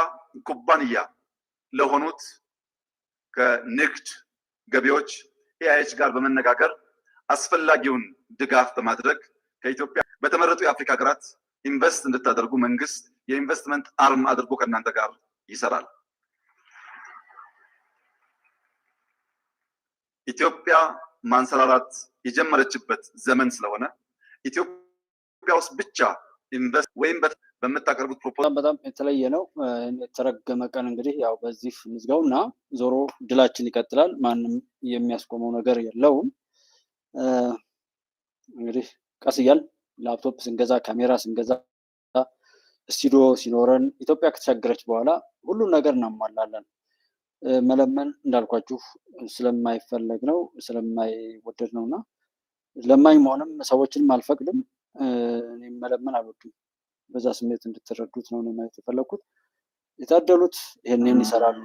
ኩባንያ ለሆኑት ከንግድ ገቢዎች ኤአይኤች ጋር በመነጋገር አስፈላጊውን ድጋፍ በማድረግ ከኢትዮጵያ በተመረጡ የአፍሪካ ሀገራት ኢንቨስት እንድታደርጉ መንግስት የኢንቨስትመንት አርም አድርጎ ከእናንተ ጋር ይሰራል። ኢትዮጵያ ማንሰራራት የጀመረችበት ዘመን ስለሆነ ኢትዮጵያ ውስጥ ብቻ ኢንቨስት ወይም በምታቀርቡት ፕሮፖዛል በጣም የተለየ ነው። የተረገመ ቀን እንግዲህ ያው በዚህ እንዝጋው እና ዞሮ ድላችን ይቀጥላል። ማንም የሚያስቆመው ነገር የለውም። እንግዲህ ቀስ እያል ላፕቶፕ ስንገዛ፣ ካሜራ ስንገዛ፣ ስቱዲዮ ሲኖረን ኢትዮጵያ ከተሻገረች በኋላ ሁሉን ነገር እናሟላለን። መለመን እንዳልኳችሁ ስለማይፈለግ ነው፣ ስለማይወደድ ነው እና ለማኝ መሆንም ሰዎችንም አልፈቅድም። እኔም መለመን አልወድም። በዛ ስሜት እንድትረዱት ነው ማየት የፈለግኩት። የታደሉት ይህንን ይሰራሉ።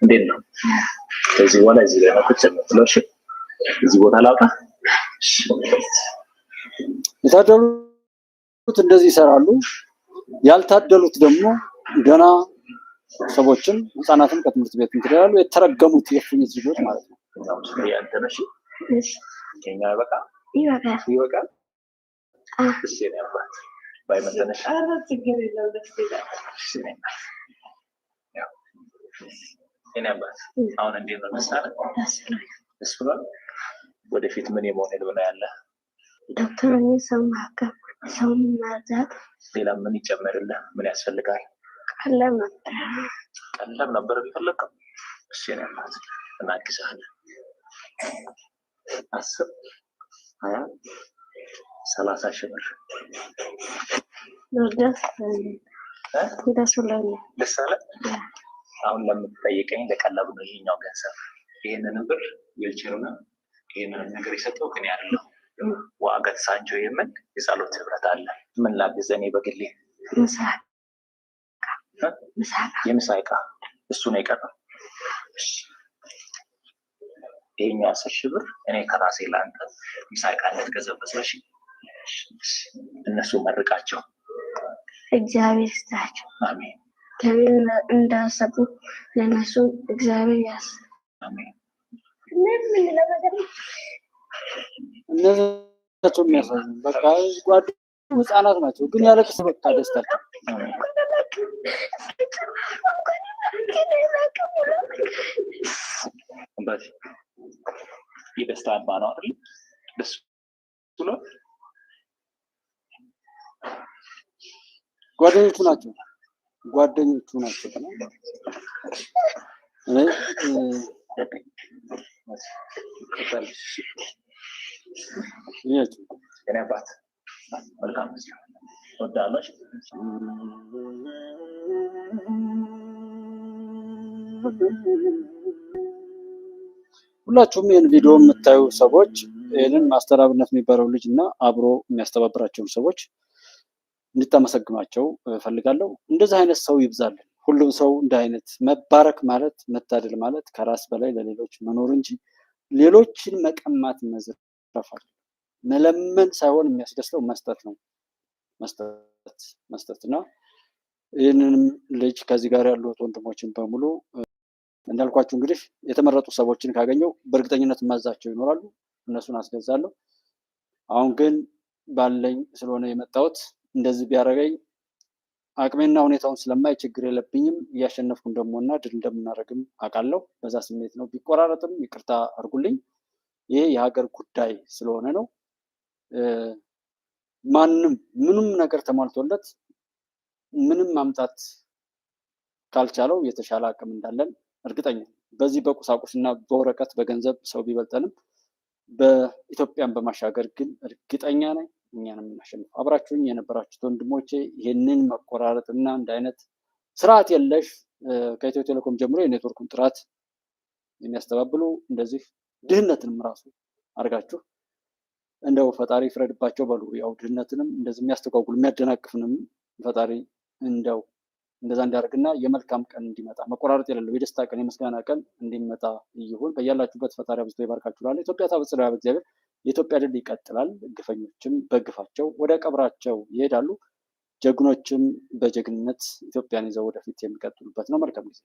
እንዴት ነው? ከዚህ በኋላ እዚህ ላይ ነው ተጨምሮ እዚህ ቦታ ላውጣ። የታደሉት እንደዚህ ይሰራሉ። ያልታደሉት ደግሞ ገና ሰዎችን ህፃናትን ከትምህርት ቤት እንትላሉ። የተረገሙት የፍኝት ልጆች ማለት ነው። ያንተነሽ ከኛ በቃ ይበቃል። እሺ ነው ያባት ባይመተነሽ ችግር የለው ደስ ይላል። እኔ አባት አሁን እንዴት ነው መሰለ ደስ ብሏል። ወደፊት ምን የመሆን ህልም ነው ያለ? ዶክተር ነኝ፣ ሰው ማከም፣ ሰው ማዛት። ሌላ ምን ይጨመርልህ? ምን ያስፈልጋል? ቀለብ ነበር የሚፈለገው። እሺ ነው አባት እናግዛለን። 10 20 30 ሺህ ብር ደስ አለ። አሁን ለምትጠይቀኝ ለቀለብ ነው ይሄኛው ገንዘብ። ይሄንን ብር ዊልቸሩና ይሄንን ነገር የሰጠው ግን ያለው ዋጋት ሳንጆ የምን የጸሎት ህብረት አለ። ምን ላግዝ እኔ በግሌ? የምሳ ዕቃ እሱ ነው የቀረው። ይሄኛው 10 ሺህ ብር እኔ ከራሴ ለአንተ ምሳ ዕቃ እንድትገዛበት። እነሱ መርቃቸው። እግዚአብሔር ይስጣቸው። አሜን። ከምን እንዳሰቡ ለነሱ እግዚአብሔር ያስ አሜን። ምን ለማለት እነዛቸው የሚያሳዩ በቃ ጓደኞች ህፃናት ናቸው፣ ግን ያለቅስ በቃ ደስታቸው። የደስታ እንባ ነው አይደል? ደስ ብሎ ጓደኞቹ ናቸው። እኔ አባት መልካም ወዳለሽ ሁላችሁም ይህን ቪዲዮ የምታዩ ሰዎች ይህንን ማስተር አብነት የሚባለው ልጅ እና አብሮ የሚያስተባብራቸውን ሰዎች እንድታመሰግኗቸው እፈልጋለሁ። እንደዚህ አይነት ሰው ይብዛልን። ሁሉም ሰው እንደ አይነት መባረክ ማለት መታደል ማለት ከራስ በላይ ለሌሎች መኖር እንጂ ሌሎችን መቀማት መዝረፍ አይደለም። መለመን ሳይሆን የሚያስደስተው መስጠት ነው። መስጠት እና ይህንንም ልጅ ከዚህ ጋር ያሉት ወንድሞችን በሙሉ እንዳልኳችሁ እንግዲህ የተመረጡ ሰዎችን ካገኘው በእርግጠኝነት ማዛቸው ይኖራሉ። እነሱን አስገዛለሁ። አሁን ግን ባለኝ ስለሆነ የመጣሁት እንደዚህ ቢያደርገኝ አቅሜና ሁኔታውን ስለማይ ችግር የለብኝም። እያሸነፍኩ እንደምሆንና ድል እንደምናደርግም አውቃለሁ። በዛ ስሜት ነው። ቢቆራረጥም ይቅርታ አድርጉልኝ። ይሄ የሀገር ጉዳይ ስለሆነ ነው። ማንም ምንም ነገር ተሟልቶለት ምንም ማምጣት ካልቻለው የተሻለ አቅም እንዳለን እርግጠኛ ነኝ። በዚህ በቁሳቁስ እና በወረቀት በገንዘብ ሰው ቢበልጠንም በኢትዮጵያን በማሻገር ግን እርግጠኛ ነኝ እኛንም የምናሸንፈው። አብራችሁኝ የነበራችሁት ወንድሞቼ ይህንን መቆራረጥና እንደ አይነት ስርዓት የለሽ ከኢትዮ ቴሌኮም ጀምሮ የኔትወርኩን ጥራት የሚያስተባብሉ እንደዚህ ድህነትንም ራሱ አድርጋችሁ እንደው ፈጣሪ ፍረድባቸው በሉ። ያው ድህነትንም እንደዚህ የሚያስተጓጉል የሚያደናቅፍንም ፈጣሪ እንደው እንደዛ እንዲያደርግና የመልካም ቀን እንዲመጣ መቆራረጥ የሌለው የደስታ ቀን የምስጋና ቀን እንዲመጣ ይሁን። በያላችሁበት ፈጣሪ አብዝቶ ይባርካችሁ እላለሁ። ኢትዮጵያ ታበጽሕና በእግዚአብሔር። የኢትዮጵያ ድል ይቀጥላል። ግፈኞችም በግፋቸው ወደ ቀብራቸው ይሄዳሉ። ጀግኖችም በጀግንነት ኢትዮጵያን ይዘው ወደፊት የሚቀጥሉበት ነው። መልካም ጊዜ